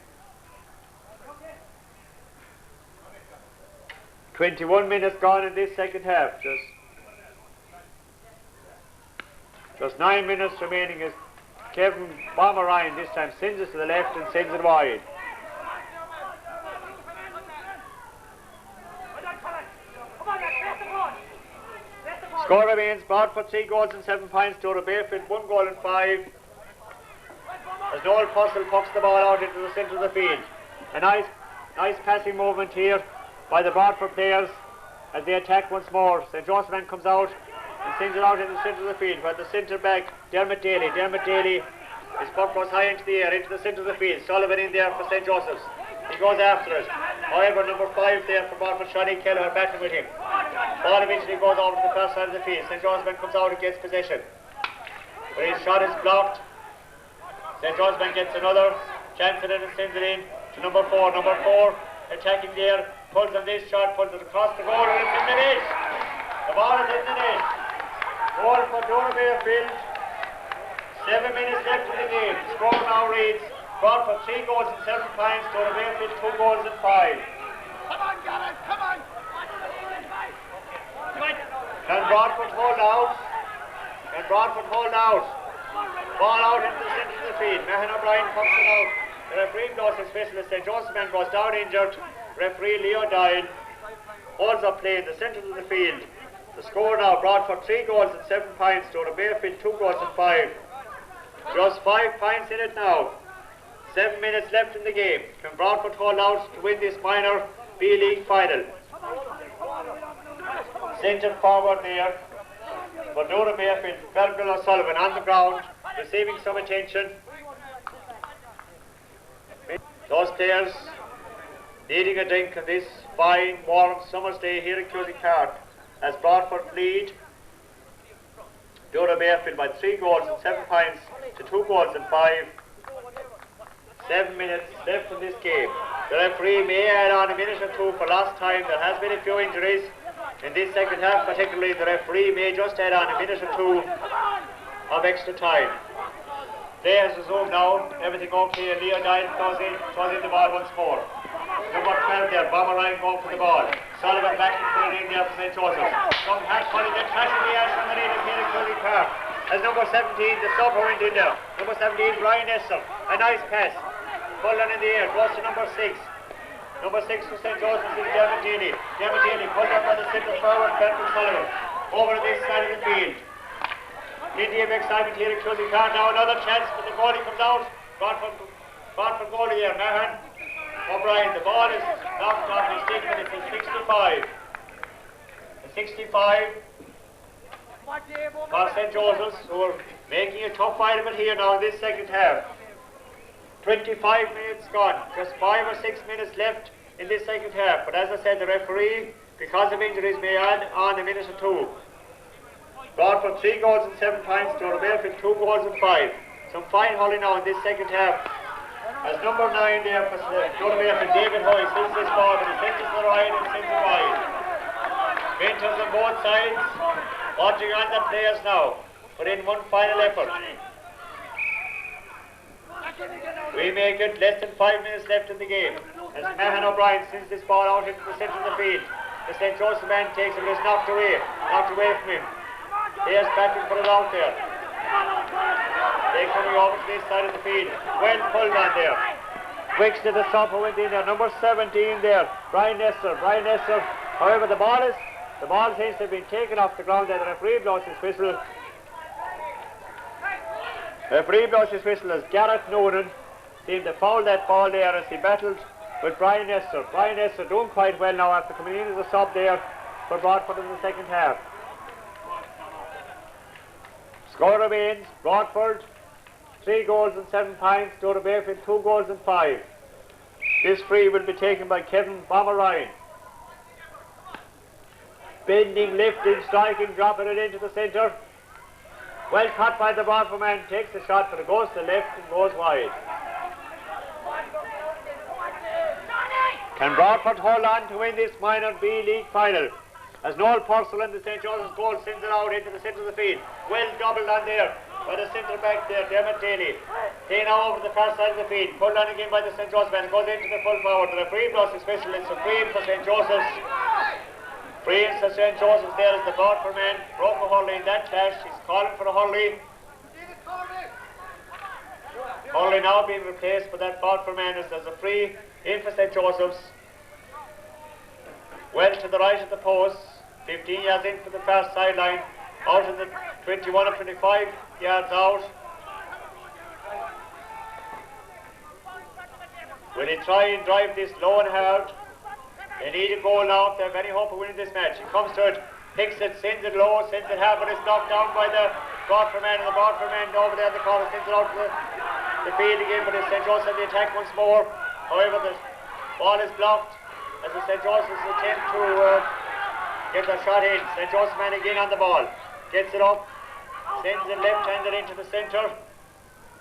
21 minutes gone in this second half. Just 9 minutes remaining as Kevin Bomber Ryan this time sends it to the left and sends it wide. Score remains Broadford 3 goals and 7 points to the Barefield 1 goal and 5. As Noel Fussell pucks the ball out into the centre of the field. A nice passing movement here by the Broadford players as they attack once more. St. Joseph man comes out and sends it out in the centre of the field where the centre back Dermot Daly, his puck goes high into the air into the centre of the field. Sullivan in there for St. Joseph's. He goes after it. However, number 5 there for Broadford, Shawnee Keller, battling with him. Ball eventually goes over to the first side of the field. St. Joseph's man comes out and gets possession. But his shot is blocked. St. Joseph's man gets another chance at it and sends it in to number 4. Number 4 attacking there, pulls on this shot, pulls it across the goal, and it's in the net. The ball is in the net. Goal for Doora Barefield. 7 minutes left in the game. The score now reads Broadford 3 goals and 7 points. Doora Barefield 2 goals and 5. Come on, Gareth, come on! Can Broadford hold out? Can Broadford hold out? Ball out into the centre of the field. Mehan O'Brien comes it out. The referee blows his whistle as St. Joseph's man goes down injured. Referee Leo Doyle holds up play in the centre of the field. The score now, Broadford 3 goals and 7 points. Doora Barefield 2 goals and 5. Just 5 points in it now. 7 minutes left in the game. Can Broadford hold out to win this minor B-League final? Centre forward there for Doora Barefield, Fergal O'Sullivan on the ground, receiving some attention. Those players needing a drink on this fine, warm summer's day here in Cusick Park as Broadford lead Doora Barefield by 3 goals and 7 points to 2 goals and 5. 7 minutes left in this game. The referee may add on a minute or two for last time. There has been a few injuries in this second half, particularly. The referee may just add on a minute or two of extra time. Players resume now. Everything okay. Leo Doyle throws in the ball once more. Number 12 there, Bomber Ryan going for the ball. Sullivan back and put it in there for St. Joseph. Some hat pulling the crashing the ash from the lead here in Cusick Park. As number 17, the stopper went in there. Number 17, Brian Esser. A nice pass. Pulled in the air, goes to number 6. Number 6 for St. Joseph's is Dermot Daly. Dermot Daly pulled up by the centre forward, Fergal Sullivan. Over to this side of the field. Plenty of excitement here in Cusick Park now. Another chance, but the goalie comes out. Broadford goalie here, Mehan O'Brien. The ball is knocked off his stick, but it's a 65. A 65 for St. Joseph's, who are making a tough fight of it here now in this second half. 25 minutes gone, just 5 or 6 minutes left in this second half. But as I said, the referee, because of injuries, may add on a minute or two. Broadford 3 goals and 7 points, Doora Barefield 2 goals and 5. Some fine hurling now in this second half. As number 9 there for Doora Barefield, David Hoy, sends this ball, but he sends it to the right and sends it wide. Mentors on both sides, watching on the players now. Put in one final effort. We may get less than 5 minutes left in the game. As Mehan O'Brien sends this ball out into the centre of the field. The St. Joseph man takes it, but it's knocked away from him. There's batting for it out there. They're coming over to this side of the field. Well pulled on there. Wicks to the stopper went in there. Number 17 there, Brian Nestor. However, the ball seems to have been taken off the ground there. The referee blows his whistle. Referee blows his whistle as Gareth Noonan seemed to foul that ball there as he battled with Brian Nestor. Brian Nestor doing quite well now after coming in as a sub there for Broadford in the second half. Score remains, Broadford 3 goals and 7 points, Doora Barefield 2 goals and 5. This free will be taken by Kevin Bomber Ryan. Bending, lifting, striking, dropping it into the centre. Well cut by the Broadford man, takes the shot, but it goes to the left and goes wide. Can Broadford hold on to win this minor B-League final? As Noel Purcell and the St. Joseph's goal sends it out into the centre of the field. Well doubled on there by the centre back there, Dermot Daly. They now over the far side of the field. Pulled on again by the St. Joseph's man. Goes into the full forward. The referee blows his whistle. It's a free for St. Joseph's. Free for St. Joseph's there as the Broadford man broke a hurley in that clash. He's calling for a hurley. Hurley now being replaced for that Broadford man as there's a free in for St. Joseph's. Well to the right of the post. 15 yards in for the far sideline. Out in the 21 or 25 yards out. Will he try and drive this low and hard? They need a goal now if they have any hope of winning this match. He comes to it, picks it, sends it low, sends it hard, but it's knocked down by the Broadford man, and the Broadford man over there in the corner sends it out to the field again, but it's St. Joseph the attack once more. However, the ball is blocked as the St. Joseph's attempt to get a shot in. St. Joseph man again on the ball. Gets it up, sends it left-handed into the centre.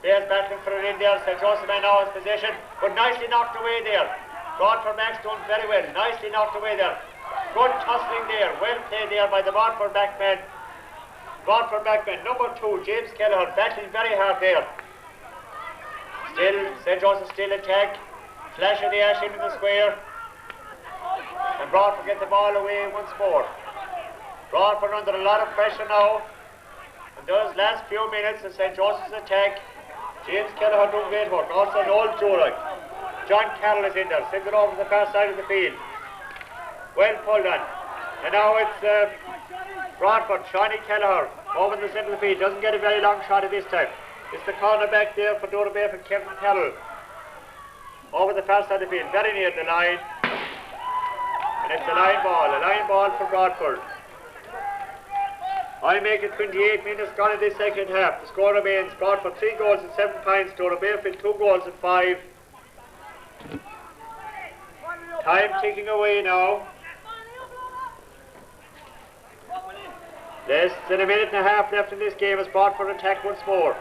There's battling for it in there. St. Joseph man now has possession, but nicely knocked away there. Broadford Max done very well. Nicely knocked away there. Good tussling there. Well played there by the Broadford backman. Broadford backman, number 2, James Kelleher, battling very hard there. Still, St. Joseph still attack. Flash of the ash into the square. And Broadford get the ball away once more. Broadford under a lot of pressure now. In those last few minutes of St. Joseph's attack, James Kelleher doing great work. Also Noel Doora. John Carroll is in there. Sends it over to the far side of the field. Well pulled on. And now it's Broadford, Shawnee Kelleher, over the centre of the field. Doesn't get a very long shot at this time. It's the corner back there for Doora Barefield, Kevin Carroll. Over the far side of the field, very near the line. And it's a line ball for Broadford. I make it 28 minutes gone in this second half. The score remains Broadford 3 goals and 7 points, Doora Barefield 2 goals and 5. Time ticking away now. Less than a minute and a half left in this game as Broadford attack once more.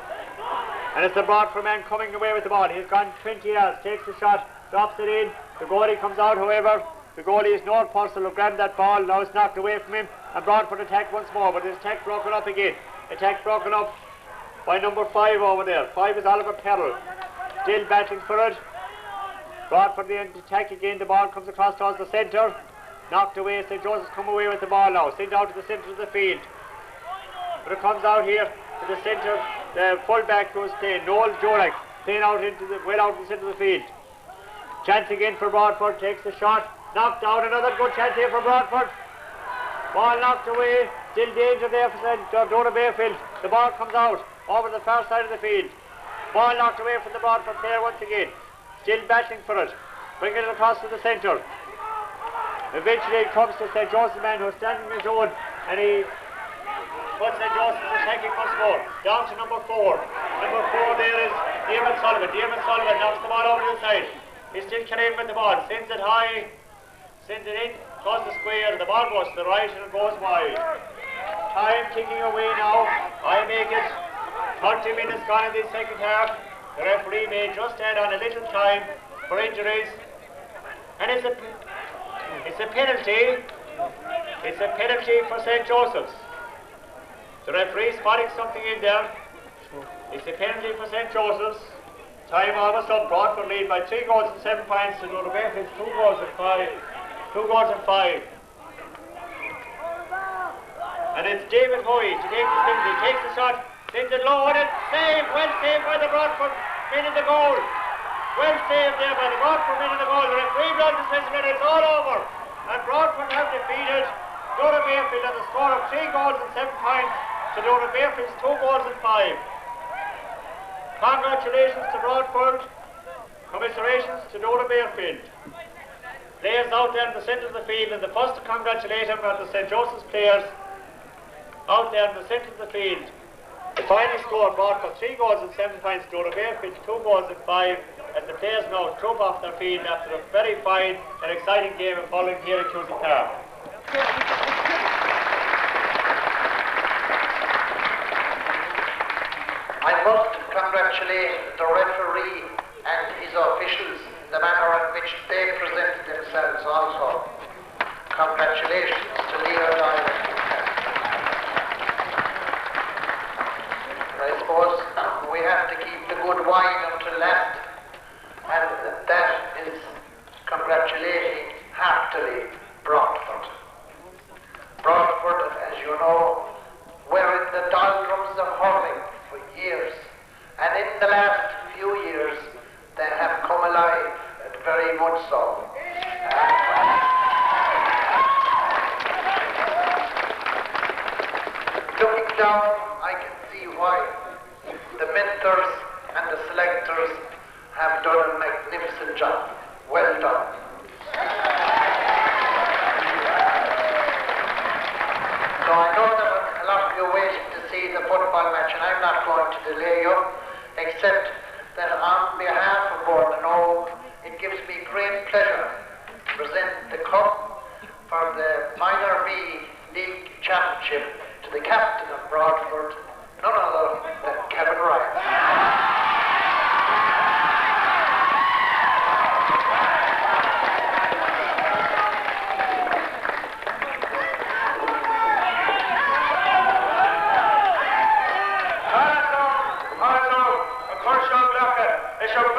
And it's the Broadford man coming away with the ball. He's gone 20 yards, takes the shot, drops it in. The goalie comes out, however. The goalie is Noel Purcell who grabbed that ball. Now it's knocked away from him. And Broadford attack once more, but his attack broken up again. Attack broken up by number 5 over there. 5 is Oliver Carroll. Still battling for it. Broadford the attack again. The ball comes across towards the centre. Knocked away. St. Joseph's come away with the ball now. Sent out to the centre of the field. But it comes out here to the centre. The full-back who was playing, Noel Doora, playing out into the well out in the centre of the field. Chance again for Broadford. Takes the shot. Knocked out. Another good chance here for Broadford. Ball knocked away. Still danger there for Doora Barefield. The ball comes out over the far side of the field. Ball knocked away from the Broadford player once again. Still battling for it. Bringing it across to the centre. Eventually it comes to St. Joseph's man who's standing in his own, and he puts St. Joseph's attacking once more. Down to number 4. Number 4 there is David Sullivan. David Sullivan knocks the ball over to the side. He's still carrying with the ball. Sends it high. Sends it in. Across the square. The ball goes to the right and it goes wide. Time ticking away now. I make it 30 minutes gone in this second half. The referee may just add on a little time for injuries. And it's a penalty. It's a penalty for St. Joseph's. The referee spotting something in there. It's a penalty for St. Joseph's. Time almost up. Broadford lead by 3 goals and 7 points to Doora Barefield. 2 goals and 5. 2 goals and 5. And it's David Hoy to take the penalty. Takes the shot. Sends it low and it's saved. Well saved by the Broadford men in the goal. Well saved there by the Broadford men in the goal. The referee blows the whistle and it's all over. And Broadford have defeated Doora Barefield on the score of 3 goals and 7 points to Doora Barefield's 2 goals and 5. Congratulations to Broadford. Commiserations to Doora Barefield. Players out there in the centre of the field, and the first to congratulate them are the St. Joseph's players out there in the centre of the field. The final score brought for 3 goals and 7 points, Doora Barefield 2 goals and 5, as the players now troop off their field after a very fine and exciting game of hurling here at Cusack Park. I must congratulate the referee and his officials in the manner in which they presented themselves also. Congratulations to Leo Doyle. I suppose we have to keep the good wine until last, and that is congratulating heartily Broadford. Broadford, as you know, were in the doldrums of hurling for years, and in the last few years they have come alive, and very much so. Looking down, I can see why. The mentors and the selectors have done a magnificent job. Well done. So I know that a lot of you are waiting to see the football match, and I'm not going to delay you, except that on behalf of Bournemouth, it gives me great pleasure to present the cup for the Minor B League Championship to the captain of Broadford, none other than Kevin Ryan. Bishop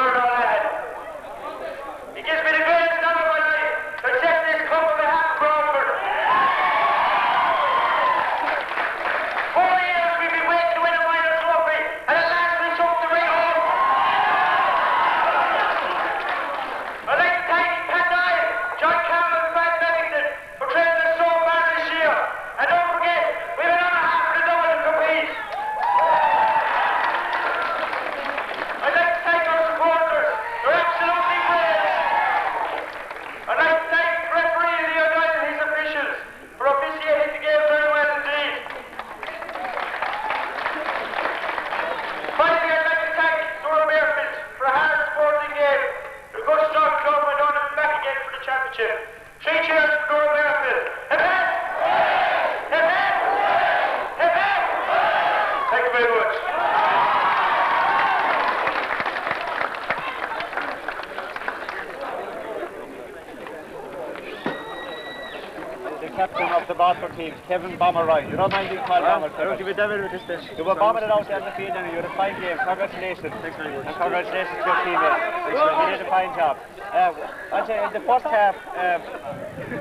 captain of the Broadford team, Kevin Bomber Ryan. You don't mind being called Bomber? I don't give a devil with this bit. You were bombing it out there on the field and you had a fine game. Congratulations. Thanks very much. And congratulations to your teammates. You did a fine job. I'd say in the first half,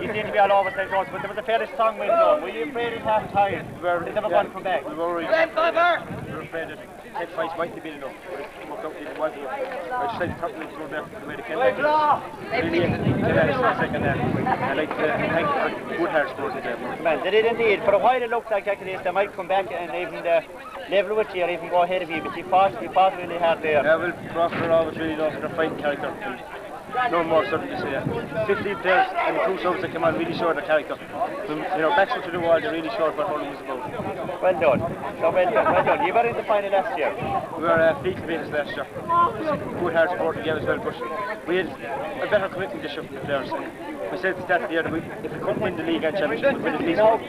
you seemed to be all over St. George, but there was a fairly strong wind zone. Were you afraid at half time? Did they never want to come back? We were worried. We were afraid that head fights might be enough, but it worked out it wasn't. I just like to talk to them there the way they came back. Really, second half. I like to thank for good hard sports there. Man, they did indeed. For a while it looked like actually they might come back and even level with you or even go ahead of you, but you fought really hard there. Yeah, well, Broadford always really knows their fighting character. No more certain to say. 15 players and 2 subs that came on really showed their character. Backs up to the wall, they really showed what hurling was about. Well done. So well done. You were in the final last year. We were fleet beaters last year. Good hard sport again as well, but we had a better commitment this year from the players. We said at the start of the year that if we couldn't win the league and championship, we'd win at least one.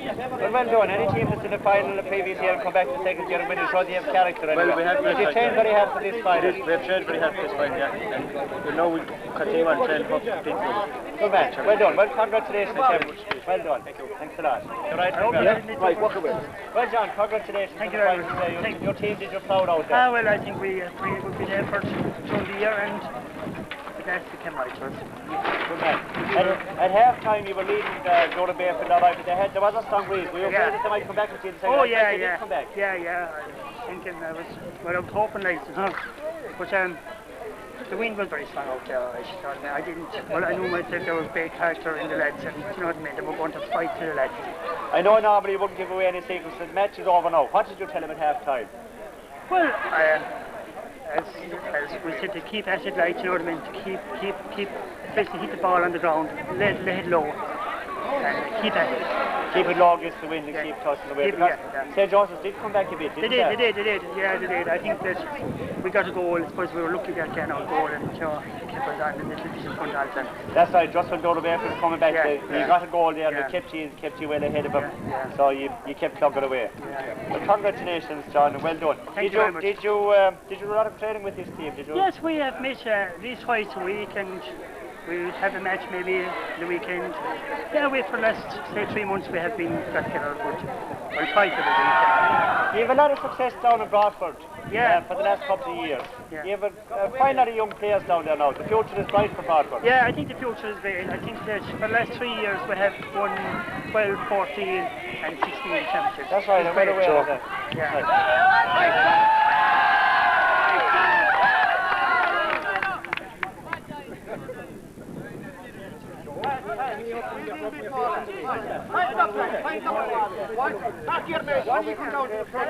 Well done. Any team that's in the final the previous year and come back to the second year and win it shows they have character. Well, we have. You trained very hard for this final. We have trained very hard for this final, yeah. And we know we continue on training for the big goals. Good match. Well done. Well, congratulations, Kevin. Well done. Thank you. Thanks a lot. You're right. Right, walk away. Well, John, congratulations. Thank you very much. Your team did your proud out there. Well, I think we would be there for through the year and the best we came right to us. Good man. At half time you were leading Doora Barefield all right, but there was a strong breeze. Were you afraid that they might come back and see the second half? They did come back. Yeah. I was thinking I was hoping like but the wind was very strong out there. I knew myself there was great character in the lads, and you know what I mean, they were going to fight to the lads. I know normally you wouldn't give away any secrets. The match is over now. What did you tell him at half time? Well, as we said, to keep at it light, you know what I mean, to keep, especially hit the ball on the ground, lay it low, and keep at it. Keep it low against the wind and keep tossing away. St. Joseph's did come back a bit, didn't they? They did. Yeah, they did. I think that we got a goal. I suppose we were lucky that our goal and kept us on the little bit in front of them. That's right, just when Doora Barefield was coming back, you got a goal there and they kept you well ahead of them. So you kept plugging away. Well, congratulations, John, and well done. Thank you very much. Did you do a lot of training with this team? Did you? Yes, we have met at least twice a week, and we have a match maybe the weekend. Yeah, for the last, say, 3 months we have been got together, but we'll try for the weekend. You have a lot of success down in Broadford for the last couple of years. Yeah. You have a fine lot of young players down there now. The future is bright for Broadford. Yeah, I think the future is great. I think that for the last 3 years we have won 12, 14 and 16 championships. That's right, I'm well aware of that. Yeah. Right. Back here, mate. Why don't you come down to the front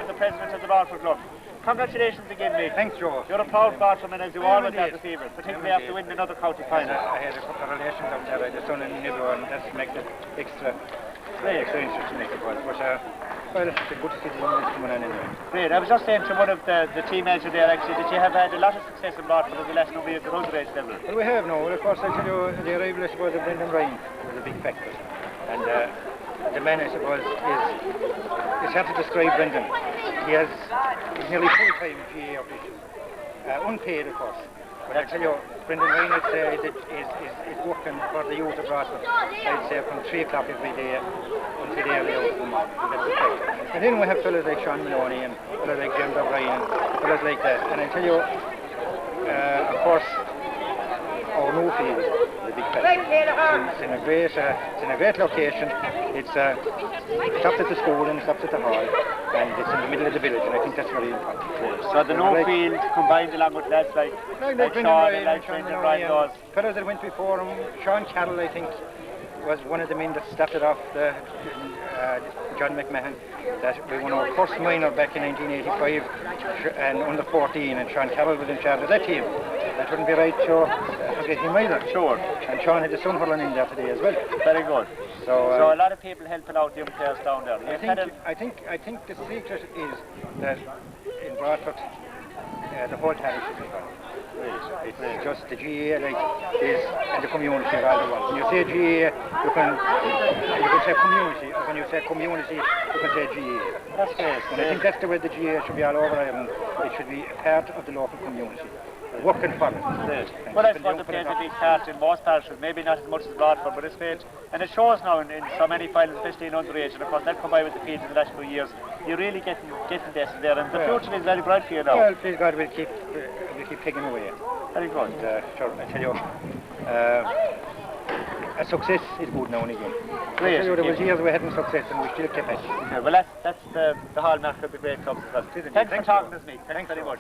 The president of the Broadford Club. Congratulations again, mate. Thanks, Joe. You're a proud Broadfordman, as you always have this evening, particularly after winning another county final. I had a couple of relations out there. I just done in Nibble, and that makes it very extra interesting. It was. Well, it's a good city coming on anyway. Great. I was just saying to one of the teammates there, actually, that you have had a lot of success in Broadford over the last number of years at underage level. Well, we have now. Well, of course, I tell you, the arrival, I suppose, of Brendan Ryan was a big factor. And the man, I suppose, it's hard to describe Brendan. He's nearly full-time GA official. Unpaid, of course. But I tell you, Brendan Ryan, I'd say, is working for the youth of Broadford. I'd say from 3 o'clock every day until the early hours of the morning. And then we have fellas like Sean Maloney and fellas like James O'Brien and fellas like that. And I tell you, of course, our new field is a big factor. It's in a great location. It's up at the school and it's up at the hall, and it's in the middle of the village, and I think that's very important. So the new field combined along with lads like Sean and like Brendan Ryan does. Fellas that went before him, Sean Carroll, I think, was one of the men that started off John McMahon, that we won our first minor back in 1985 and under 14, and Sean Carroll was in charge of that team. That wouldn't be right to forget him either. Sure. And Sean had his son hurling in there today as well. Very good. So a lot of people helping out the young players down there. I think the secret is that in Broadford, the whole parish should be gone. It's just the GA is in the community of all the ones. When you say GA, you can say community, or when you say community, you can say GA. That's great. And I think that's the way the GA should be all over Ireland. It should be a part of the local community, working for it. Well, I suppose it plays a big part in most parishes, maybe not as much as Broadford, but it's great. And it shows now in so many finals, especially in underage, and of course they'll come by with the fields in the last few years. You're really getting this there, and the future is very bright for you now. Well, please God, we'll keep taking away. Very good. Sure, I tell you, a success is good now and again. Great. I tell you, there was years we hadn't success and we still kept it. Yeah, well, that's the hallmark of the great clubs as well. Thanks for talking to me. Thanks very much.